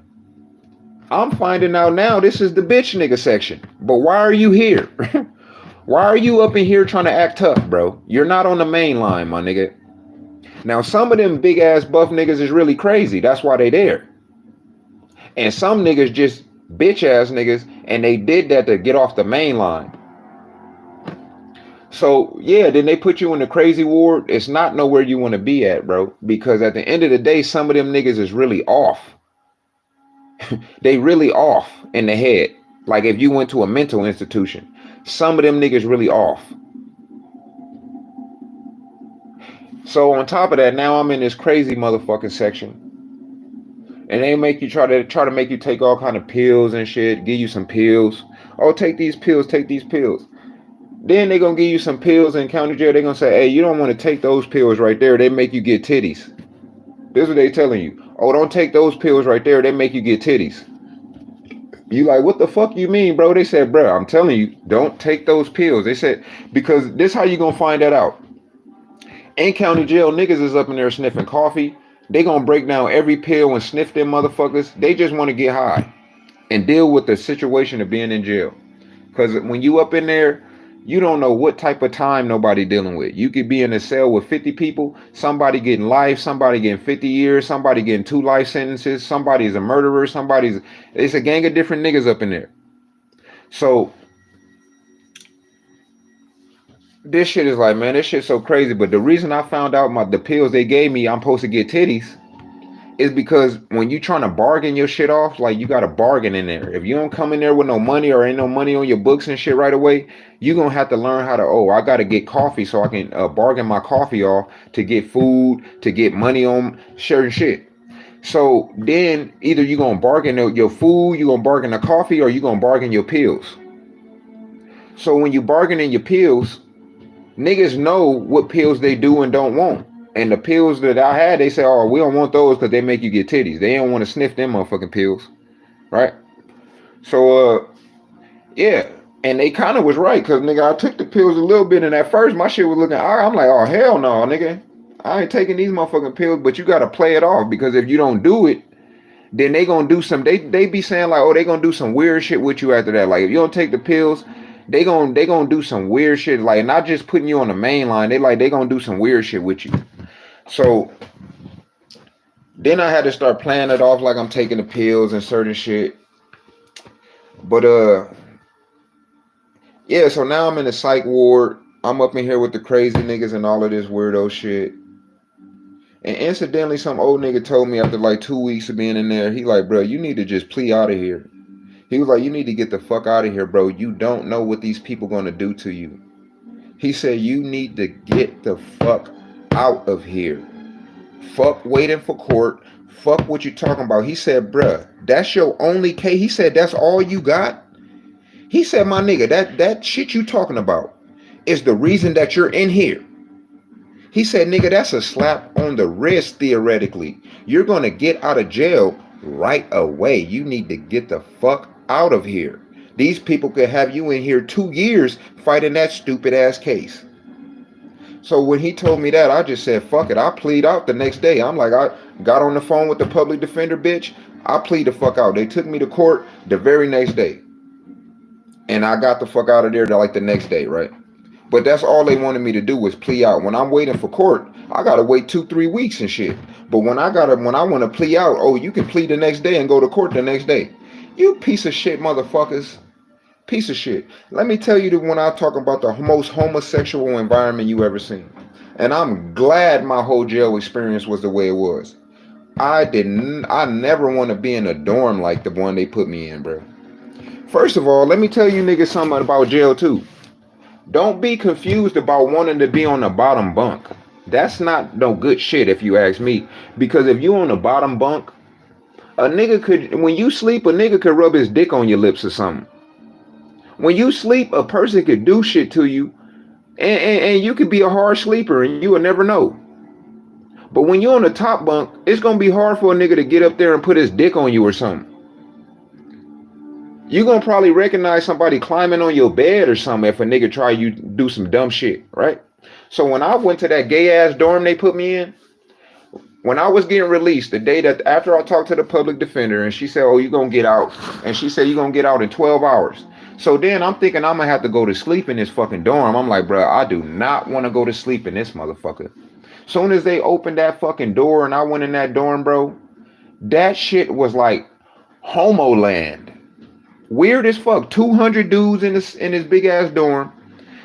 I'm finding out now this is the bitch nigga section. But why are you here? Why are you up in here trying to act tough, bro? You're not on the main line, my nigga. Now, some of them big ass buff niggas is really crazy. That's why they there. And some niggas just bitch ass niggas, and they did that to get off the main line. So, yeah, then they put you in the crazy ward. It's not nowhere you want to be at, bro. Because at the end of the day, some of them niggas is really off. They really off in the head. Like if you went to a mental institution, some of them niggas really off. So on top of that, now I'm in this crazy motherfucking section, and they make you try to make you take all kind of pills and shit. Give you some pills. Oh, take these pills. Take these pills. Then they gonna give you some pills in county jail. They gonna say, hey, you don't want to take those pills right there. They make you get titties. This is what they telling you. Oh, don't take those pills right there. They make you get titties. You like, what the fuck you mean, bro? They said, bro, I'm telling you, don't take those pills. They said, because this how you gonna find that out. In county jail, niggas is up in there sniffing coffee. They gonna break down every pill and sniff them motherfuckers. They just want to get high and deal with the situation of being in jail. Because when you up in there, you don't know what type of time nobody dealing with. You could be in a cell with 50 people, somebody getting life, somebody getting 50 years, somebody getting 2 life sentences, somebody's a murderer, it's a gang of different niggas up in there. So this shit is like, man, this shit's so crazy. But the reason I found out the pills they gave me, I'm supposed to get titties, is because when you trying to bargain your shit off, like you got to bargain in there. If you don't come in there with no money or ain't no money on your books and shit right away, you gonna have to learn how to. Oh, I got to get coffee so I can bargain my coffee off to get food, to get money on certain shit. So then either you gonna bargain your food, you gonna bargain the coffee, or you gonna bargain your pills. So when you bargain in your pills, niggas know what pills they do and don't want. And the pills that I had, they say, oh, we don't want those because they make you get titties. They don't want to sniff them motherfucking pills. Right? So, yeah. And they kind of was right because, nigga, I took the pills a little bit. And at first, my shit was looking, I'm like, oh, hell no, nigga. I ain't taking these motherfucking pills. But you got to play it off because if you don't do it, then they going to do some, they be saying like, oh, they going to do some weird shit with you after that. Like, if you don't take the pills, they gonna do some weird shit, like not just putting you on the main line. They gonna do some weird shit with you. So then I had to start playing it off like I'm taking the pills and certain shit. But yeah. So now I'm in the psych ward. I'm up in here with the crazy niggas and all of this weirdo shit. And incidentally, some old nigga told me after like 2 weeks of being in there, he like, bro, you need to just plea out of here. He was like, you need to get the fuck out of here, bro. You don't know what these people gonna do to you. He said, you need to get the fuck out of here. Fuck waiting for court. Fuck what you talking about. He said, bruh, that's your only case. He said, that's all you got? He said, my nigga, that shit you talking about is the reason that you're in here. He said, nigga, that's a slap on the wrist, theoretically. You're gonna get out of jail right away. You need to get the fuck out of here. These people could have you in here 2 years fighting that stupid ass case. So when he told me that, I just said, fuck it. I plead out the next day. I'm like, I got on the phone with the public defender, bitch. I plead the fuck out. They took me to court the very next day. And I got the fuck out of there like the next day, right? But that's all they wanted me to do was plea out. When I'm waiting for court, I gotta wait 2-3 weeks and shit. But when I want to plea out, oh, you can plead the next day and go to court the next day. You piece of shit motherfuckers. Piece of shit. Let me tell you when I talk about the most homosexual environment you ever seen. And I'm glad my whole jail experience was the way it was. I never want to be in a dorm like the one they put me in, bro. First of all, let me tell you niggas something about jail too. Don't be confused about wanting to be on the bottom bunk. That's not no good shit if you ask me. Because if you on the bottom bunk, a nigga could, when you sleep, a nigga could rub his dick on your lips or something. When you sleep, a person could do shit to you, and you could be a hard sleeper and you will never know. But when you're on the top bunk, it's gonna be hard for a nigga to get up there and put his dick on you or something. You're gonna probably recognize somebody climbing on your bed or something if a nigga try you do some dumb shit, right? So when I went to that gay ass dorm they put me in, when I was getting released, the day that after I talked to the public defender and she said, oh, you're gonna get out. And she said, you're gonna get out in 12 hours. So then I'm thinking I'm gonna have to go to sleep in this fucking dorm. I'm like, bro, I do not want to go to sleep in this motherfucker. Soon as they opened that fucking door and I went in that dorm, bro, that shit was like homo land. Weird as fuck. 200 dudes in this big ass dorm.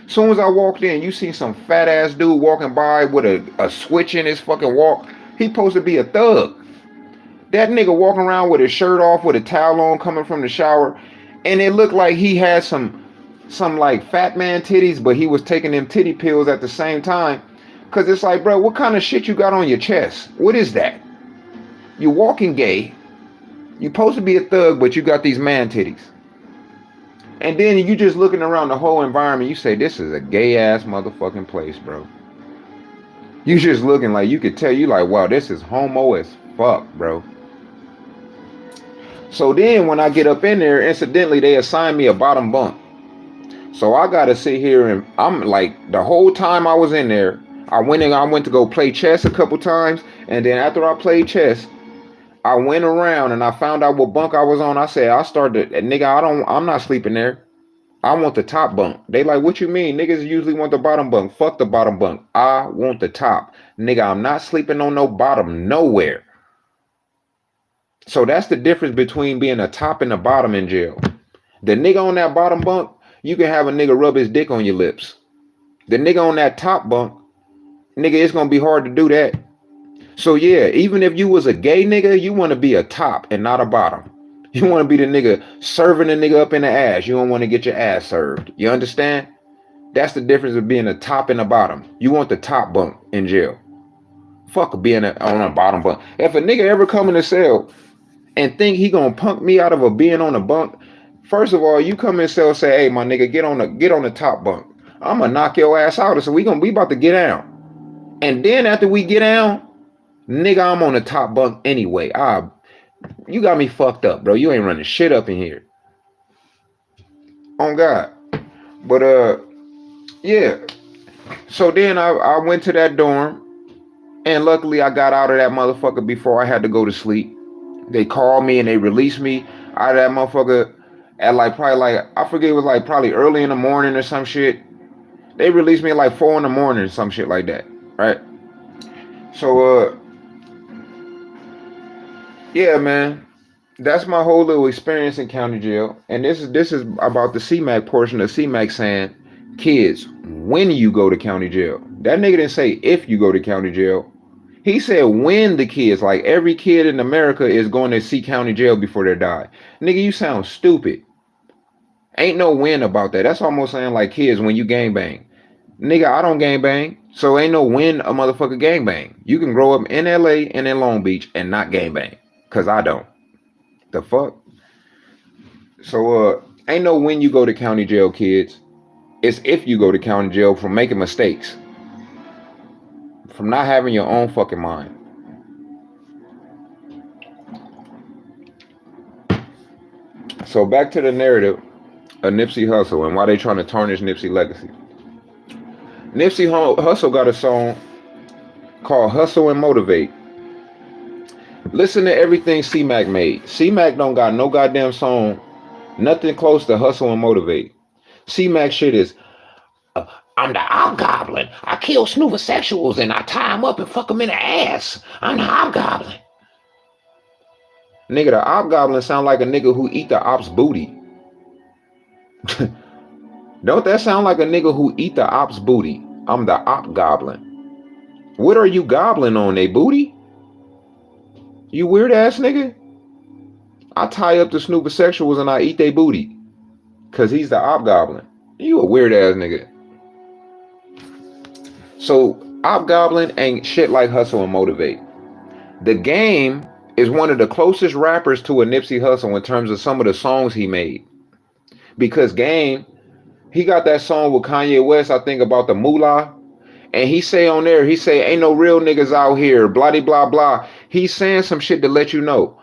Soon as I walked in, you see some fat ass dude walking by with a switch in his fucking walk. He supposed to be a thug. That nigga walking around with his shirt off with a towel on coming from the shower. And it looked like he had some like fat man titties, but he was taking them titty pills at the same time. Cause it's like, bro, what kind of shit you got on your chest? What is that? You walking gay. You supposed to be a thug, but you got these man titties. And then you just looking around the whole environment, you say, this is a gay ass motherfucking place, bro. You just looking like, you could tell, you like, wow, this is homo as fuck, bro. So then when I get up in there, incidentally, they assigned me a bottom bunk. So I got to sit here and I'm like, the whole time I was in there, I went to go play chess a couple times. And then after I played chess, I went around and I found out what bunk I was on. I said, nigga, I'm not sleeping there. I want the top bunk. They like, what you mean? Niggas usually want the bottom bunk. Fuck the bottom bunk. I want the top. Nigga, I'm not sleeping on no bottom nowhere. So that's the difference between being a top and a bottom in jail. The nigga on that bottom bunk, you can have a nigga rub his dick on your lips. The nigga on that top bunk, nigga, it's gonna be hard to do that. So yeah, even if you was a gay nigga, you want to be a top and not a bottom. You want to be the nigga serving the nigga up in the ass. You don't want to get your ass served. You understand? That's the difference of being a top and a bottom. You want the top bunk in jail. Fuck being on a bottom bunk. If a nigga ever come in the cell and think he gonna punk me out of a being on a bunk, first of all, you come in the cell and say, hey my nigga, get on the top bunk. I'm gonna knock your ass out. So we about to get down. And then after we get down, nigga, I'm on the top bunk anyway. You got me fucked up, bro. You ain't running shit up in here. On God. But yeah. So then I went to that dorm, and luckily I got out of that motherfucker before I had to go to sleep. They called me and they released me out of that motherfucker at I forget, it was probably early in the morning or some shit. They released me at 4 in the morning or some shit like that, right? So yeah, man, that's my whole little experience in county jail. And this is about the Cmac portion of Cmac saying, kids, when you go to county jail. That nigga didn't say if you go to county jail. He said when the kids, like every kid in America is going to see county jail before they die. Nigga, you sound stupid. Ain't no when about that. That's almost saying like kids when you gangbang. Nigga, I don't gangbang. So ain't no when a motherfucker gangbang. You can grow up in LA and in Long Beach and not gangbang. Cause I don't. The fuck? So ain't no when you go to county jail, kids. It's if you go to county jail from making mistakes. From not having your own fucking mind. So back to the narrative of Nipsey Hussle and why they trying to tarnish Nipsey legacy. Nipsey Hussle got a song called Hustle and Motivate. Listen to everything Cmac made. Cmac don't got no goddamn song, nothing close to Hustle and Motivate. Cmac shit is, I'm the hobgoblin. I kill snoovosexuals and I tie them up and fuck them in the ass. I'm the hobgoblin. Nigga, the hobgoblin sound like a nigga who eat the op's booty. Don't that sound like a nigga who eat the op's booty? I'm the op goblin. What are you gobbling on, they booty? You weird ass nigga? I tie up the snoovosexuals and I eat they booty. Cause he's the op goblin. You a weird ass nigga. So op goblin ain't shit like Hustle and Motivate. The Game is one of the closest rappers to a Nipsey Hussle in terms of some of the songs he made. Because Game, he got that song with Kanye West, I think, about the moolah. And he say on there, he say, ain't no real niggas out here, blah, blah, blah. He's saying some shit to let you know.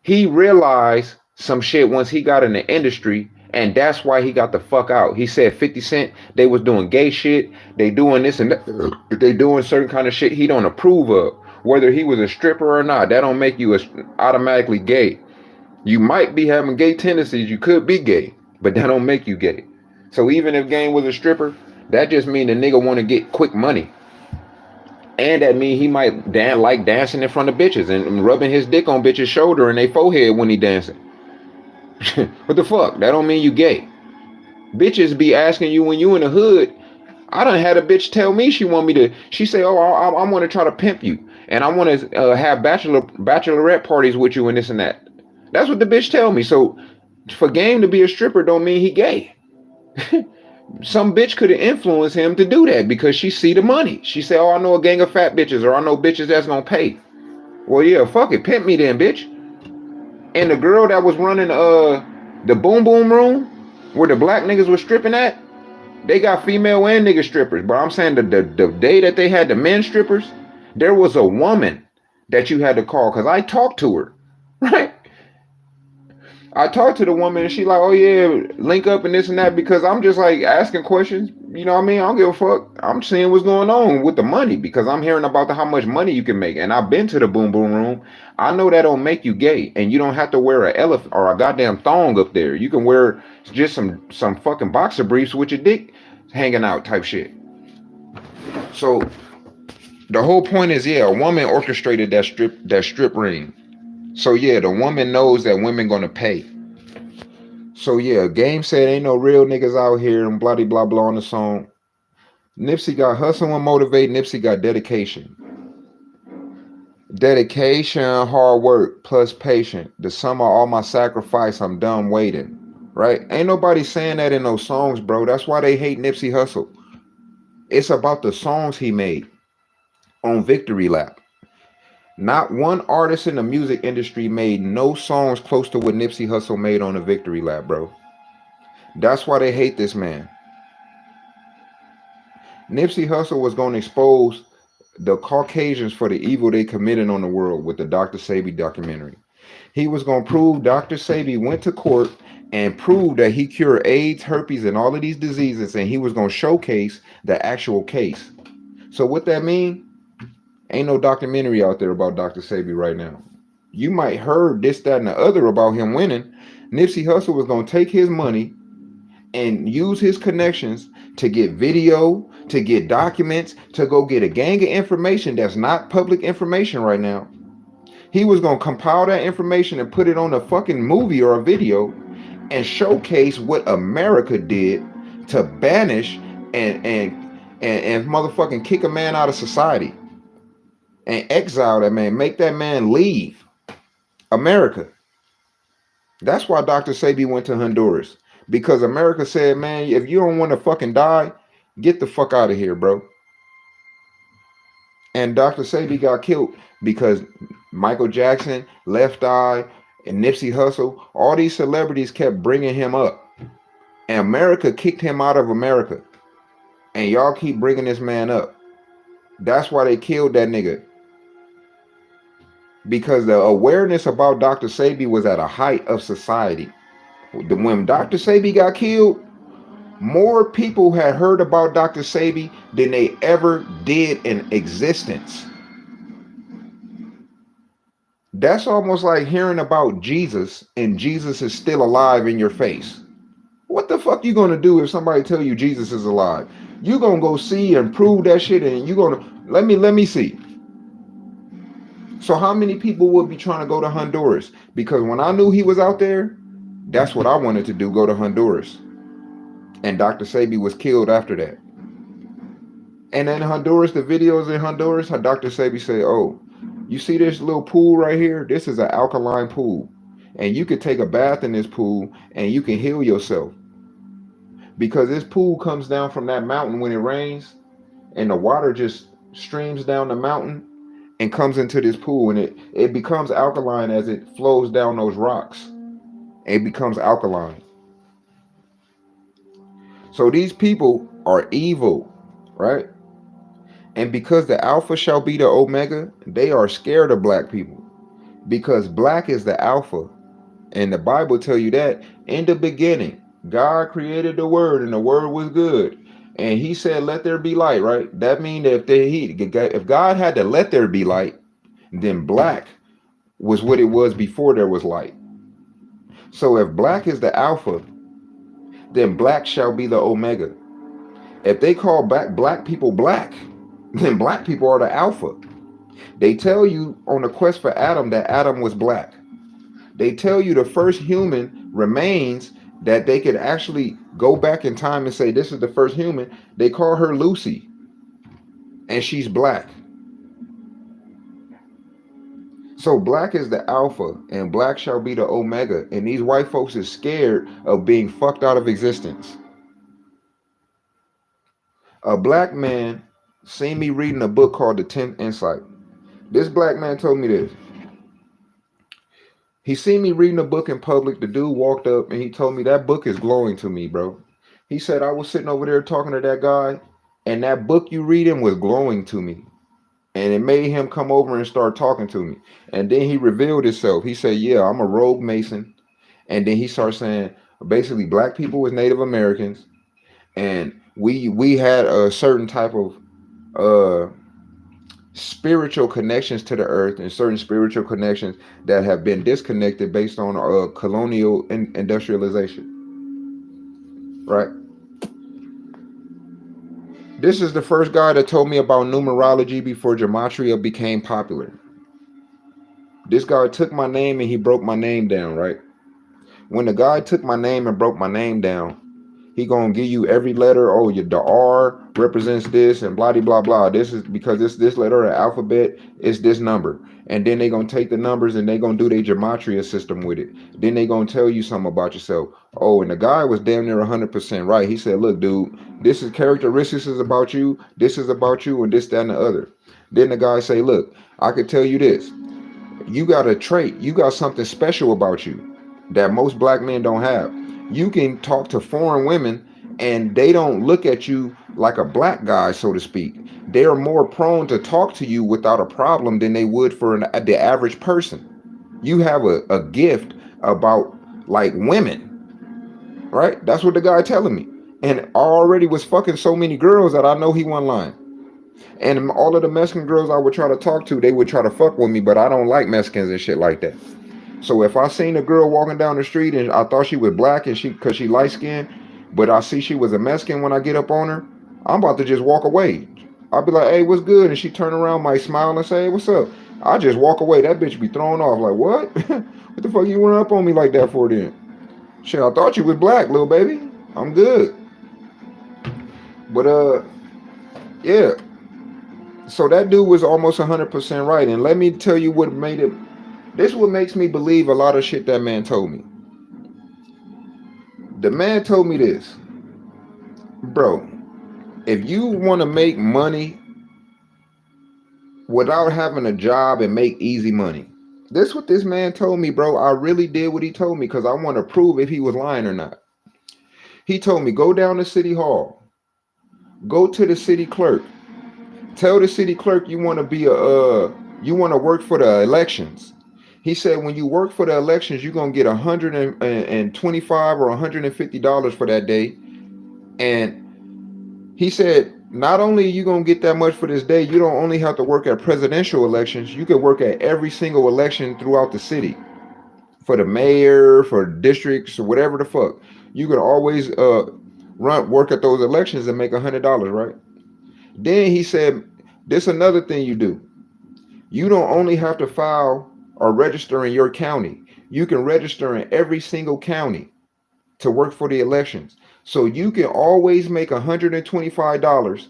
He realized some shit once he got in the industry, and that's why he got the fuck out. He said 50 Cent, they was doing gay shit, they doing this and that, they doing certain kind of shit he don't approve of. Whether he was a stripper or not, that don't make you automatically gay. You might be having gay tendencies, you could be gay, but that don't make you gay. So even if Game was a stripper, that just mean the nigga want to get quick money. And that mean he might like dancing in front of bitches and rubbing his dick on bitches' shoulder and they forehead when he dancing. What the fuck? That don't mean you gay. Bitches be asking you when you in the hood. I done had a bitch tell me she say, oh, I want to try to pimp you. And I want to have bachelorette parties with you and this and that. That's what the bitch tell me. So for Game to be a stripper don't mean he gay. Some bitch could have influenced him to do that because she see the money. She say, oh, I know a gang of fat bitches, or I know bitches that's gonna pay. Well, yeah, fuck it, pimp me then, bitch. And the girl that was running the boom boom room where the black niggas was stripping at, they got female and nigga strippers. But I'm saying the day that they had the men strippers, there was a woman that you had to call, because I talked to her, right? I talked to the woman and she like, oh yeah, link up and this and that, because I'm just like asking questions. You know what I mean? I don't give a fuck. I'm seeing what's going on with the money because I'm hearing about how much money you can make. And I've been to the boom boom room. I know that don't make you gay, and you don't have to wear an elephant or a goddamn thong up there. You can wear just some fucking boxer briefs with your dick hanging out type shit. So the whole point is, yeah, a woman orchestrated that strip ring. So yeah, the woman knows that women gonna pay. So yeah, Game said ain't no real niggas out here and blah blah blah on the song. Nipsey got Hustle and Motivate. Nipsey got Dedication. Dedication, hard work, plus patience. The sum of all my sacrifice, I'm done waiting. Right? Ain't nobody saying that in those songs, bro. That's why they hate Nipsey Hussle. It's about the songs he made on Victory Lap. Not one artist in the music industry made no songs close to what Nipsey Hussle made on the Victory Lap, bro. That's why they hate this man. Nipsey Hussle was going to expose the Caucasians for the evil they committed on the world with the Dr.sebi documentary. He was going to prove Dr.sebi went to court and proved that he cured AIDS, herpes, and all of these diseases, and he was going to showcase the actual case. So what that mean? Ain't no documentary out there about Dr.sebi right now. You might heard this, that, and the other about him winning. Nipsey Hussle was going to take his money and use his connections to get video, to get documents, to go get a gang of information that's not public information right now. He was going to compile that information and put it on a fucking movie or a video and showcase what America did to banish and motherfucking kick a man out of society and exile that man, make that man leave America. That's why Dr.sebi went to Honduras. Because America said, man, if you don't want to fucking die, get the fuck out of here, bro. And Dr.sebi got killed because Michael Jackson, Left Eye, and Nipsey Hussle, all these celebrities kept bringing him up. And America kicked him out of America. And y'all keep bringing this man up. That's why they killed that nigga. Because the awareness about Dr.sebi was at a height of society. When Dr.sebi got killed, more people had heard about Dr.sebi than they ever did in existence. That's almost like hearing about Jesus and Jesus is still alive in your face. What the fuck you gonna do if somebody tell you Jesus is alive? You gonna go see and prove that shit, and you gonna let me see. So how many people would be trying to go to Honduras? Because when I knew he was out there, that's what I wanted to do, go to Honduras. And Dr.sebi was killed after that. And in Honduras, the videos in Honduras, how Dr.sebi say, oh, you see this little pool right here? This is an alkaline pool. And you could take a bath in this pool and you can heal yourself. Because this pool comes down from that mountain when it rains, and the water just streams down the mountain and comes into this pool, and it becomes alkaline as it flows down those rocks. It becomes alkaline. So these people are evil, right? And because the Alpha shall be the Omega, they are scared of black people. Because black is the Alpha. And the Bible tell you that in the beginning, God created the Word, and the Word was good. And he said, let there be light, right? That means that if God had to let there be light, then black was what it was before there was light. So if black is the Alpha, then black shall be the Omega. If they call black people black, then black people are the Alpha. They tell you on the quest for Adam that Adam was black. They tell you the first human remains that they could actually go back in time and say this is the first human. They call her Lucy, and she's black. So black is the Alpha, and black shall be the Omega. And these white folks is scared of being fucked out of existence. A black man seen me reading a book called The 10th Insight. This black man told me this. He seen me reading a book in public. The dude walked up and he told me that book is glowing to me, bro. He said, I was sitting over there talking to that guy, and that book you reading was glowing to me. And it made him come over and start talking to me. And then he revealed himself. He said, yeah, I'm a rogue Mason. And then he started saying, basically, black people was Native Americans. And we had a certain type of spiritual connections to the earth, and certain spiritual connections that have been disconnected based on colonial industrialization. Right? This is the first guy that told me about numerology before gematria became popular. This guy took my name and he broke my name down, right? When the guy took my name and broke my name down, He gonna give you every letter. Oh, the R represents this and blah blah blah. This is because this letter of the alphabet is this number. And then they gonna take the numbers and they gonna do their gematria system with it. Then they gonna tell you something about yourself. Oh, and the guy was damn near 100% right. He said, look, dude, this is characteristics is about you. This is about you, and this, that, and the other. Then the guy say, look, I could tell you this. You got a trait. You got something special about you that most black men don't have. You can talk to foreign women and they don't look at you like a black guy, so to speak. They are more prone to talk to you without a problem than they would for the average person. You have a gift about like women, right? That's what the guy telling me. And I already was fucking so many girls that I know he wasn't lying. And all of the Mexican girls I would try to talk to, they would try to fuck with me, but I don't like Mexicans and shit like that. So if I seen a girl walking down the street and I thought she was black and because she light skinned, but I see she was a Mexican when I get up on her, I'm about to just walk away. I'll be like, hey, what's good? And she turn around, might smile and say, hey, what's up? I just walk away. That bitch be thrown off. Like, what? What the fuck you went up on me like that for then? Shit, I thought you was black, little baby. I'm good. But, yeah. So that dude was almost 100% right. And let me tell you what made it. This is what makes me believe a lot of shit that man told me. The man told me this. Bro, if you want to make money without having a job and make easy money. This is what this man told me, bro. I really did what he told me because I want to prove if he was lying or not. He told me, go down to City Hall. Go to the city clerk. Tell the city clerk you want to be you want to work for the elections. He said when you work for the elections, you're going to get $125 or $150 for that day. And he said, not only are you going to get that much for this day, you don't only have to work at presidential elections. You can work at every single election throughout the city. For the mayor, for districts, or whatever the fuck. You can always work at those elections and make $100, right? Then he said, this another thing you do. You don't only have to file or register in your county. You can register in every single county to work for the elections. So you can always make $125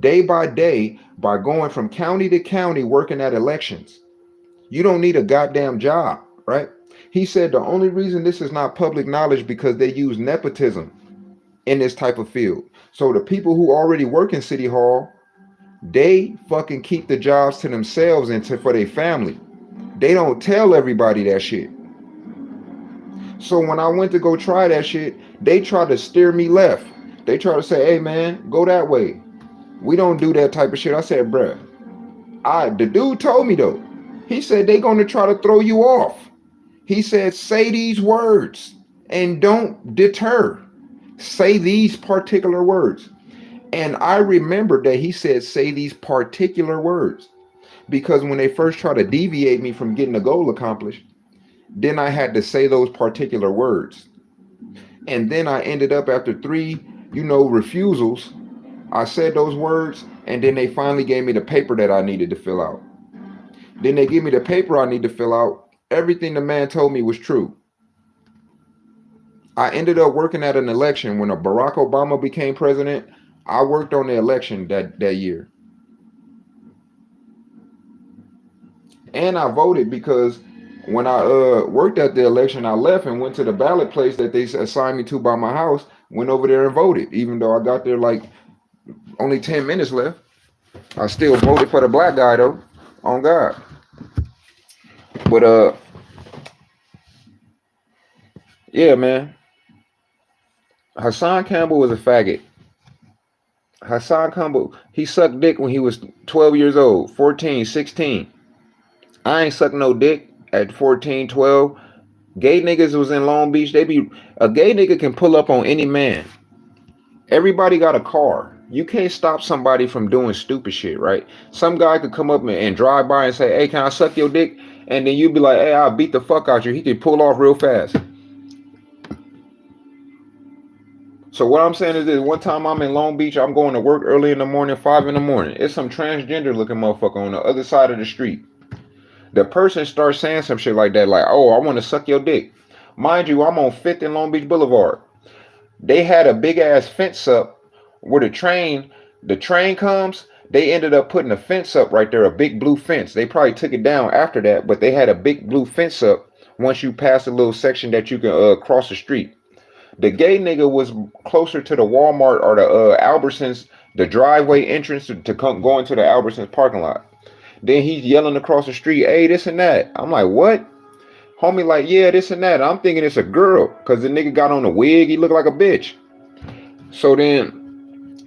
day by day by going from county to county working at elections. You don't need a goddamn job, right? He said the only reason this is not public knowledge because they use nepotism in this type of field. So the people who already work in City Hall, they fucking keep the jobs to themselves and for their family. They don't tell everybody that shit. So when I went to go try that shit, they try to steer me left. They try to say, hey man, go that way. We don't do that type of shit. I said, bruh, the dude told me though. He said they gonna try to throw you off. He said, say these words and don't deter. Say these particular words. And I remembered that he said, say these particular words. Because when they first tried to deviate me from getting the goal accomplished, then I had to say those particular words. And then I ended up after 3, refusals, I said those words, and then they finally gave me the paper that I needed to fill out. Then they gave me the paper I need to fill out. Everything the man told me was true. I ended up working at an election when Barack Obama became president. I worked on the election that year. And I voted because when I worked at the election, I left and went to the ballot place that they assigned me to by my house, went over there and voted. Even though I got there like only 10 minutes left, I still voted for the black guy though, on God. But yeah, man. Hassan Campbell was a faggot. Hassan Campbell, he sucked dick when he was 12 years old, 14, 16. I ain't sucked no dick at 14, 12. Gay niggas was in Long Beach. A gay nigga can pull up on any man. Everybody got a car. You can't stop somebody from doing stupid shit, right? Some guy could come up and drive by and say, hey, can I suck your dick? And then you'd be like, hey, I'll beat the fuck out you. He could pull off real fast. So what I'm saying is this, one time I'm in Long Beach, I'm going to work early in the morning, 5 in the morning. It's some transgender looking motherfucker on the other side of the street. The person starts saying some shit like that, like, oh, I want to suck your dick. Mind you, I'm on 5th and Long Beach Boulevard. They had a big ass fence up where the train comes. They ended up putting a fence up right there, a big blue fence. They probably took it down after that, but they had a big blue fence up once you pass a little section that you can cross the street. The gay nigga was closer to the Walmart or the Albertsons, the driveway entrance to come going to the Albertsons parking lot. Then he's yelling across the street, "Hey, this and that." I'm like, "What?" Homie like, "Yeah, this and that." I'm thinking it's a girl because the nigga got on a wig. He looked like a bitch. So then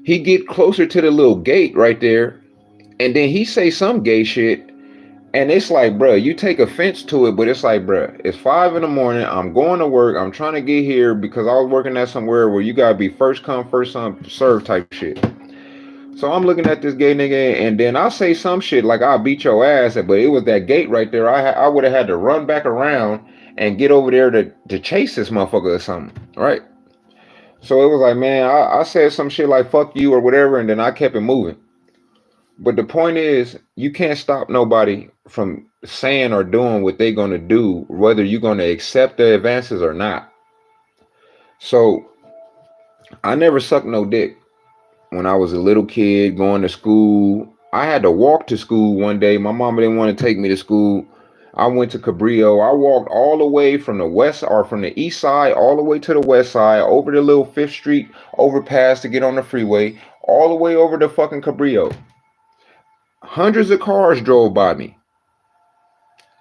he get closer to the little gate right there, and then he say some gay shit. And it's like, bruh, you take offense to it, but it's like, bruh, it's 5 in the morning. I'm going to work. I'm trying to get here because I was working at somewhere where you gotta be first come, first serve type shit. So I'm looking at this gay nigga, and then I say some shit like, "I'll beat your ass," but it was that gate right there. I would have had to run back around and get over there to chase this motherfucker or something, right? So it was like, man, I said some shit like "fuck you" or whatever, and then I kept it moving. But the point is, you can't stop nobody from saying or doing what they're gonna do, whether you're gonna accept the advances or not. So I never sucked no dick. When I was a little kid going to school, I had to walk to school one day. My mama didn't want to take me to school. I went to Cabrillo. I walked all the way from the west or from the east side all the way to the west side, over the little 5th Street overpass to get on the freeway, all the way over to fucking Cabrillo. Hundreds of cars drove by me.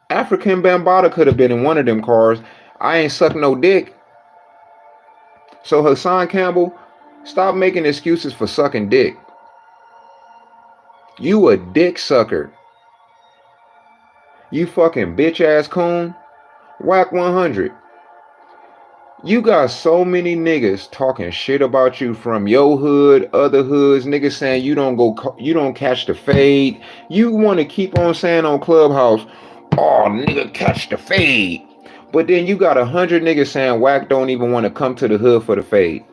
African Bambaataa could have been in one of them cars. I ain't sucked no dick. So Hassan Campbell, stop making excuses for sucking dick. You a dick sucker. You fucking bitch ass coon. Wack100. You got so many niggas talking shit about you from your hood, other hoods, niggas saying you don't catch the fade. You want to keep on saying on Clubhouse, "Oh, nigga, catch the fade." But then you got 100 niggas saying Wack don't even want to come to the hood for the fade.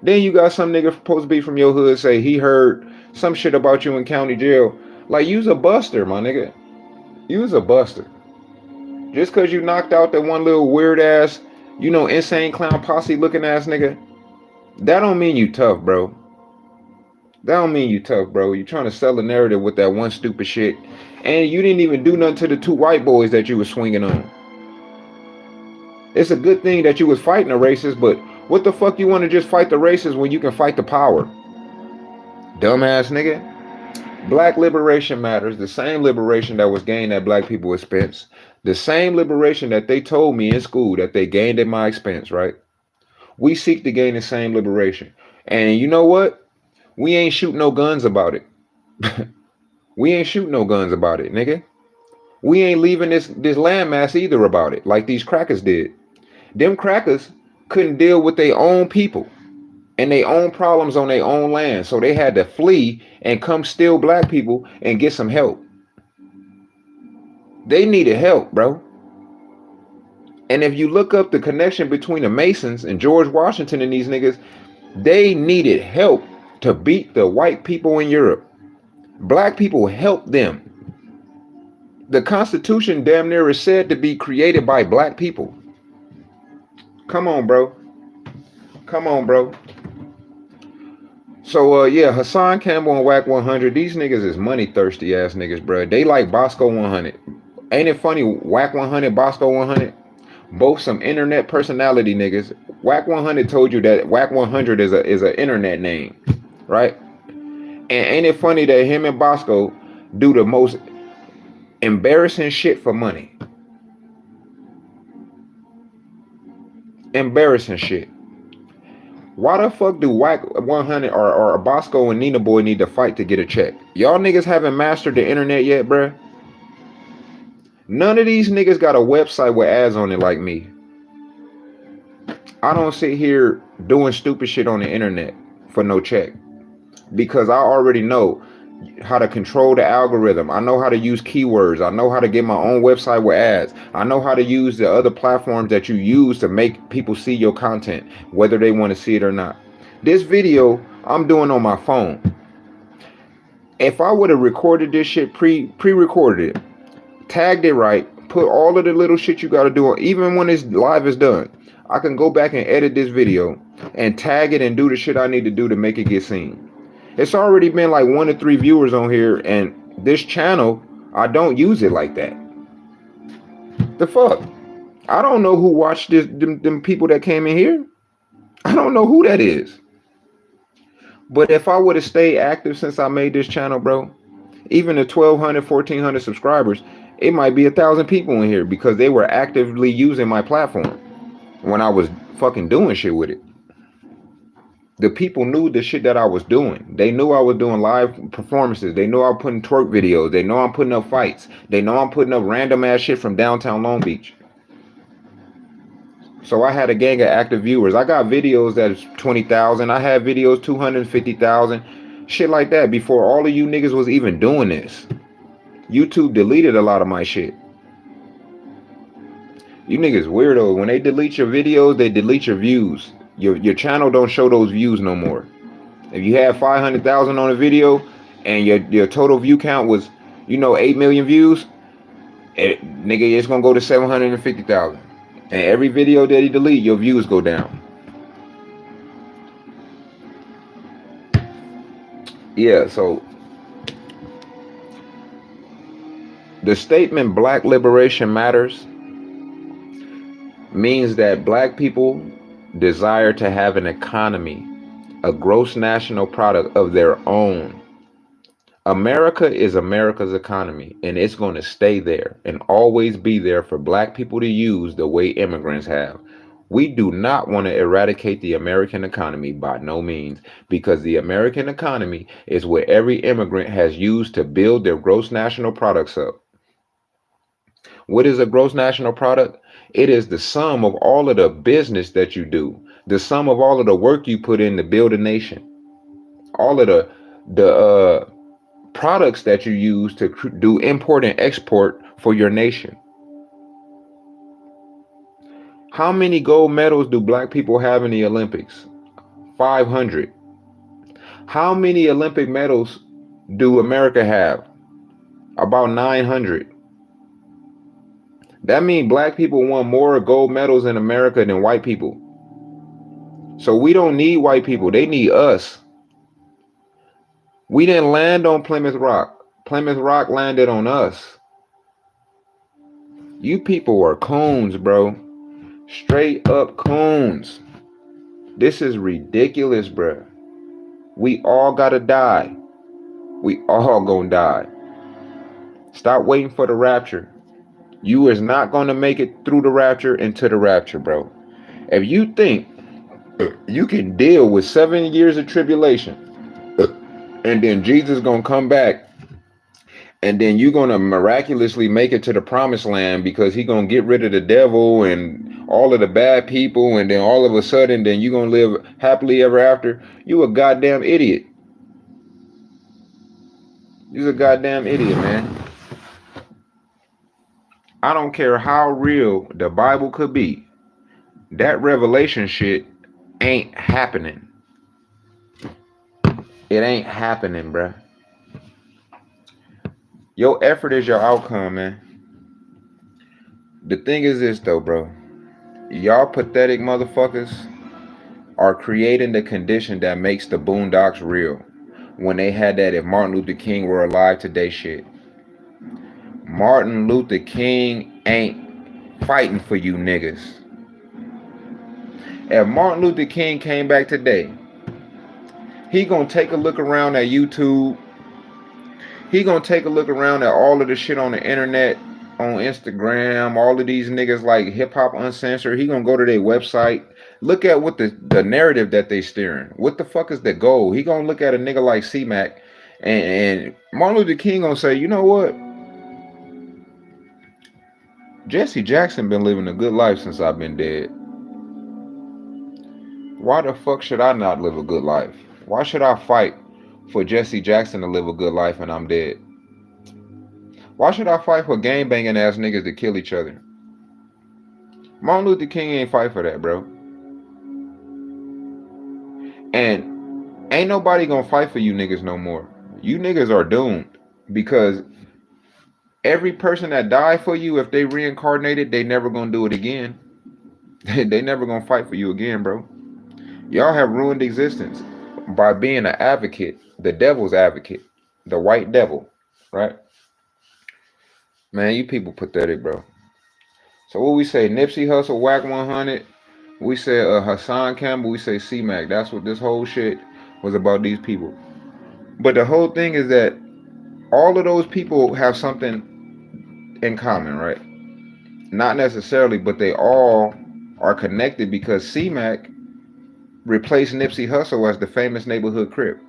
Then you got some nigga supposed to be from your hood say he heard some shit about you in county jail. Like, you's a buster, my nigga. You's a buster. Just cause you knocked out that one little weird ass, insane clown posse looking ass nigga, that don't mean you tough, bro. That don't mean you tough, bro. You trying to sell a narrative with that one stupid shit. And you didn't even do nothing to the 2 white boys that you was swinging on. It's a good thing that you was fighting the racists, but what the fuck you want to just fight the racists when you can fight the power? Dumbass nigga. Black liberation matters. The same liberation that was gained at black people's expense. The same liberation that they told me in school that they gained at my expense, right? We seek to gain the same liberation. And you know what? We ain't shooting no guns about it. We ain't shooting no guns about it, nigga. We ain't leaving this landmass either about it, like these crackers did. Them crackers couldn't deal with their own people and their own problems on their own land. So they had to flee and come steal black people and get some help. They needed help, bro. And if you look up the connection between the Masons and George Washington and these niggas, they needed help to beat the white people in Europe. Black people helped them. The Constitution damn near is said to be created by black people. Come on, bro. Come on, bro. So, yeah, Hassan Campbell and Wack100, these niggas is money thirsty ass niggas, bro. They like Bosco 100. Ain't it funny? Wack100, Bosco 100, both some internet personality niggas. Wack100 told you that Wack100 is a internet name, right? And ain't it funny that him and Bosco do the most embarrassing shit for money? Embarrassing shit. Why the fuck do Wack100 or Bosco and Nina Boy need to fight to get a check? Y'all niggas haven't mastered the internet yet, bruh. None of these niggas got a website with ads on it like me. I don't sit here doing stupid shit on the internet for no check, because I already know how to control the algorithm. I know how to use keywords. I know how to get my own website with ads. I know how to use the other platforms that you use to make people see your content, whether they want to see it or not. This video I'm doing on my phone. If I would have recorded this shit, pre-recorded it, tagged it right, put all of the little shit you got to do, even when this live is done, I can go back and edit this video and tag it and do the shit I need to do to make it get seen. It's already been like 1 to 3 viewers on here, and this channel, I don't use it like that. The fuck? I don't know who watched this, them people that came in here. I don't know who that is. But if I would have stayed active since I made this channel, bro, even the 1,200, 1,400 subscribers, it might be 1,000 people in here because they were actively using my platform when I was fucking doing shit with it. The people knew the shit that I was doing. They knew I was doing live performances. They knew I was putting twerk videos. They know I'm putting up fights. They know I'm putting up random ass shit from downtown Long Beach. So I had a gang of active viewers. I got videos that's 20,000. I had videos 250,000. Shit like that before all of you niggas was even doing this. YouTube deleted a lot of my shit. You niggas weirdo. When they delete your videos, they delete your views. Your channel don't show those views no more. If you had 500,000 on a video and your total view count was, 8 million views, nigga, it's gonna go to 750,000. And every video that he delete, your views go down. Yeah, so the statement Black Liberation Matters means that black people desire to have an economy, a gross national product of their own. America is America's economy, and it's going to stay there and always be there for black people to use the way immigrants have. We do not want to eradicate the American economy by no means, because the American economy is what every immigrant has used to build their gross national products up. What is a gross national product? It is the sum of all of the business that you do, the sum of all of the work you put in to build a nation, all of the products that you use to do import and export for your nation. How many gold medals do black people have in the Olympics? 500. How many Olympic medals do America have? About 900. That means black people won more gold medals in America than white people. So we don't need white people. They need us. We didn't land on Plymouth Rock. Plymouth Rock landed on us. You people are coons, bro. Straight up coons. This is ridiculous, bro. We all gotta die. We all gonna die. Stop waiting for the rapture. You is not gonna make it through the rapture into the rapture, bro. If you think you can deal with 7 years of tribulation, and then Jesus gonna come back, and then you're gonna miraculously make it to the promised land because he gonna get rid of the devil and all of the bad people, and then all of a sudden then you're gonna live happily ever after, you a goddamn idiot. You're a goddamn idiot, man. I don't care how real the Bible could be. That revelation shit ain't happening. It ain't happening, bruh. Your effort is your outcome, man. The thing is this, though, bro. Y'all pathetic motherfuckers are creating the condition that makes the Boondocks real. When they had that if Martin Luther King were alive today shit. Martin Luther King ain't fighting for you niggas. If Martin Luther King came back today, he gonna take a look around at YouTube. He gonna take a look around at all of the shit on the internet, on Instagram, all of these niggas like Hip Hop Uncensored. He gonna go to their website, look at what the narrative that they steering. What the fuck is the goal? He gonna look at a nigga like Cmac, and Martin Luther King gonna say, you know what? Jesse Jackson been living a good life since I've been dead. Why the fuck should I not live a good life? Why should I fight for Jesse Jackson to live a good life and I'm dead? Why should I fight for gang banging ass niggas to kill each other? Martin Luther King ain't fight for that, bro. And ain't nobody gonna fight for you niggas no more. You niggas are doomed, because every person that died for you, if they reincarnated, they never gonna do it again. They never gonna fight for you again, bro. Y'all have ruined existence by being an advocate, the devil's advocate, the white devil, right? Man, you people pathetic, bro. So what we say, Nipsey Hussle, Wack 100, we say Hassan Campbell, we say Cmac. That's what this whole shit was about, these people. But the whole thing is that all of those people have something in common, right? Not necessarily, but they all are connected because Cmac replaced Nipsey Hussle as the famous neighborhood Crip.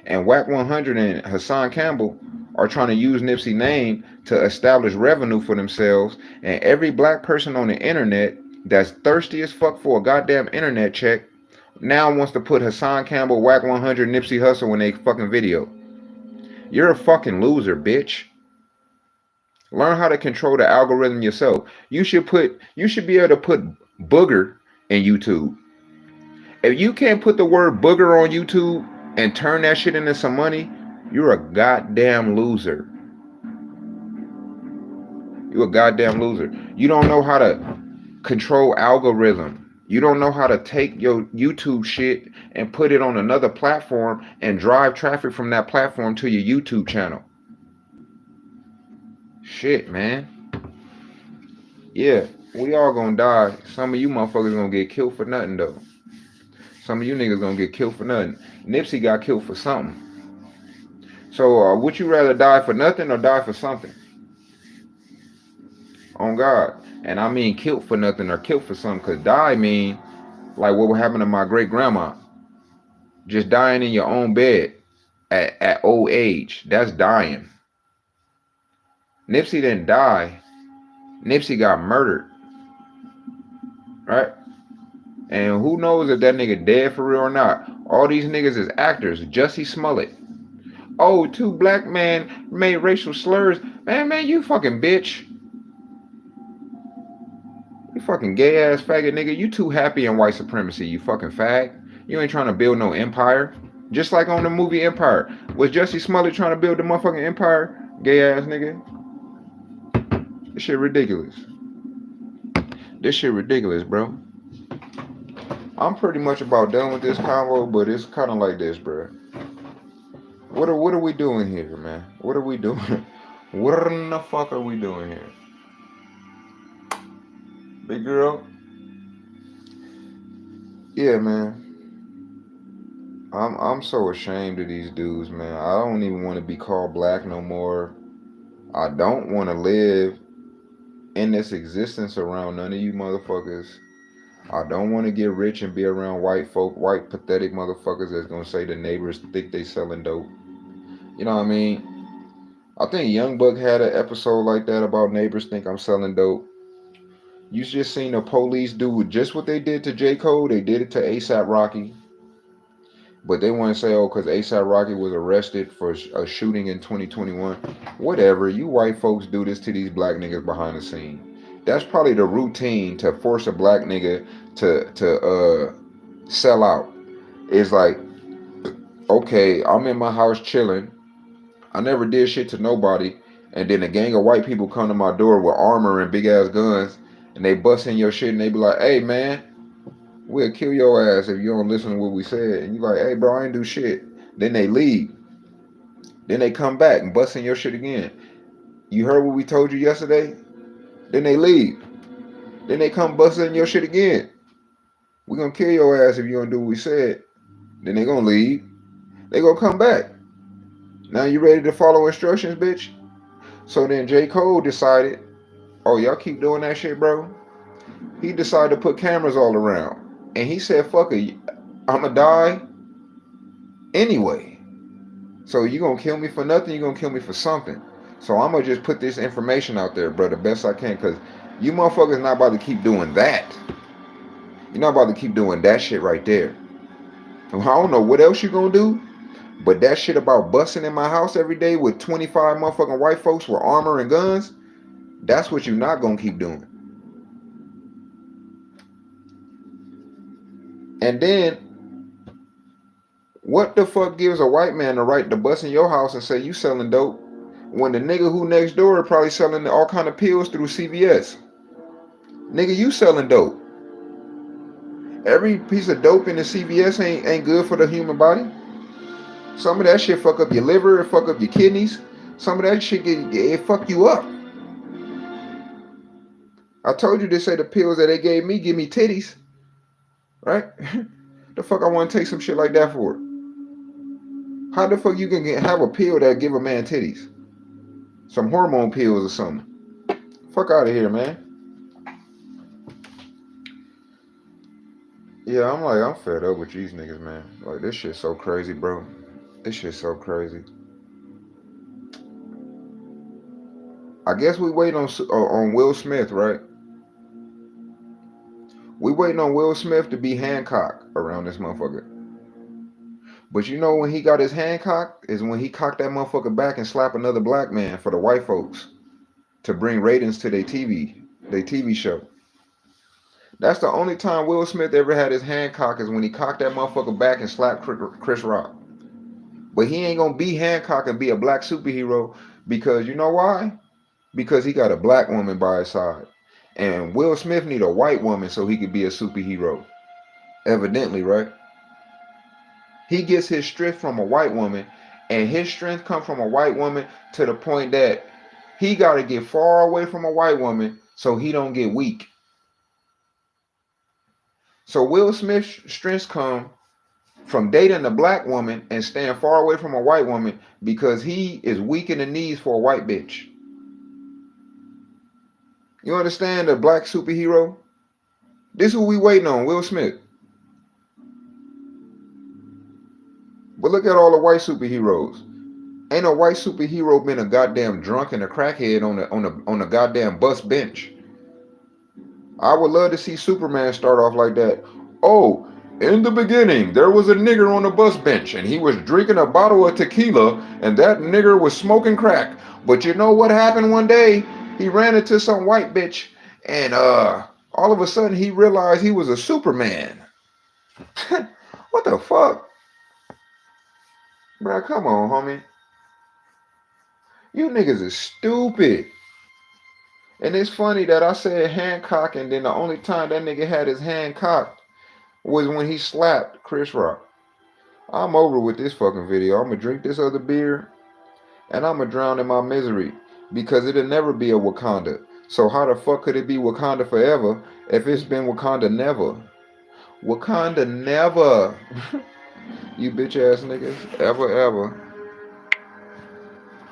And Wack 100 and Hassan Campbell are trying to use Nipsey's name to establish revenue for themselves. And every black person on the internet that's thirsty as fuck for a goddamn internet check now wants to put Hassan Campbell, Wack 100, Nipsey Hussle in a fucking video. You're a fucking loser, bitch. Learn how to control the algorithm yourself. You should be able to put booger in YouTube. If you can't put the word booger on YouTube and turn that shit into some money, you're a goddamn loser. You're a goddamn loser. You don't know how to control algorithm. You don't know how to take your YouTube shit and put it on another platform and drive traffic from that platform to your YouTube channel. Shit, man. Yeah, we all gonna die. Some of you motherfuckers gonna get killed for nothing, though. Some of you niggas gonna get killed for nothing. Nipsey got killed for something. So, would you rather die for nothing or die for something? On God. And I mean killed for nothing or killed for something, because die mean like what would happen to my great grandma. Just dying in your own bed at old age. That's dying. Nipsey didn't die. Nipsey got murdered. Right? And who knows if that nigga dead for real or not. All these niggas is actors. Jussie Smollett. Oh, 2 black men made racial slurs. Man, you fucking bitch. You fucking gay ass faggot nigga. You too happy in white supremacy, you fucking fag. You ain't trying to build no empire. Just like on the movie Empire. Was Jussie Smollett trying to build the motherfucking empire? Gay ass nigga. This shit ridiculous. This shit ridiculous, bro. I'm pretty much about done with this convo, but it's kind of like this, bro. What are we doing here, man? What are we doing? What in the fuck are we doing here? Big girl? Yeah, man. I'm so ashamed of these dudes, man. I don't even want to be called black no more. I don't want to live in this existence around none of you motherfuckers. I don't want to get rich and be around white folk, white pathetic motherfuckers that's gonna say the neighbors think they selling dope. You know what I mean? I think Young Buck had an episode like that about neighbors think I'm selling dope. You just seen the police do just what they did to J. Cole. They did it to A$AP Rocky. But they want to say, oh, because A$AP Rocky was arrested for a shooting in 2021. Whatever. You white folks do this to these black niggas behind the scene. That's probably the routine to force a black nigga to sell out. It's like, okay, I'm in my house chilling. I never did shit to nobody. And then a gang of white people come to my door with armor and big ass guns. And they bust in your shit and they be like, hey, man, we'll kill your ass if you don't listen to what we said. And you like, hey, bro, I ain't do shit. Then they leave. Then they come back and bust in your shit again. You heard what we told you yesterday? Then they leave. Then they come bust in your shit again. We're going to kill your ass if you don't do what we said. Then they going to leave. They going to come back. Now you ready to follow instructions, bitch? So then J. Cole decided, oh, y'all keep doing that shit, bro? He decided to put cameras all around. And he said, fuck it, I'ma die anyway. So you gonna kill me for nothing, you gonna kill me for something. So I'm gonna just put this information out there, bro, the best I can, because you motherfuckers not about to keep doing that. You're not about to keep doing that shit right there. I don't know what else you gonna do, but that shit about busting in my house every day with 25 motherfucking white folks with armor and guns, that's what you're not gonna keep doing. And then, what the fuck gives a white man the right to bust in your house and say you selling dope when the nigga who next door probably selling all kind of pills through CVS? Nigga, you selling dope. Every piece of dope in the CVS ain't good for the human body. Some of that shit fuck up your liver, it fuck up your kidneys. Some of that shit it fuck you up. I told you they say the pills that they gave me give me titties, right? The fuck I want to take some shit like that for? How the fuck you can have a pill that give a man titties? Some hormone pills or something. Fuck out of here, man. Yeah, I'm fed up with these niggas, man. Like, this shit's so crazy, bro. This shit's so crazy. I guess we wait on Will Smith, right? We waiting on Will Smith to be Hancock around this motherfucker. But you know when he got his Hancock is when he cocked that motherfucker back and slapped another black man for the white folks to bring ratings to their TV show. That's the only time Will Smith ever had his Hancock is when he cocked that motherfucker back and slapped Chris Rock. But he ain't gonna be Hancock and be a black superhero because you know why? Because he got a black woman by his side. And Will Smith need a white woman so he could be a superhero. Evidently, right? He gets his strength from a white woman, and his strength comes from a white woman to the point that he got to get far away from a white woman so he don't get weak. So Will Smith's strengths come from dating a black woman and staying far away from a white woman because he is weak in the knees for a white bitch. You understand the black superhero? This is who we waiting on, Will Smith. But look at all the white superheroes. Ain't a white superhero been a goddamn drunk and a crackhead on the goddamn bus bench. I would love to see Superman start off like that. Oh, in the beginning, there was a nigger on the bus bench and he was drinking a bottle of tequila and that nigger was smoking crack. But you know what happened one day? He ran into some white bitch and all of a sudden he realized he was a Superman. What the fuck? Bro, come on, homie. You niggas is stupid. And it's funny that I said Hancock, and then the only time that nigga had his hand cocked was when he slapped Chris Rock. I'm over with this fucking video. I'm gonna drink this other beer, and I'm gonna drown in my misery because it'll never be a Wakanda. So how the fuck could it be Wakanda forever if it's been Wakanda never? Wakanda never. You bitch ass niggas, ever.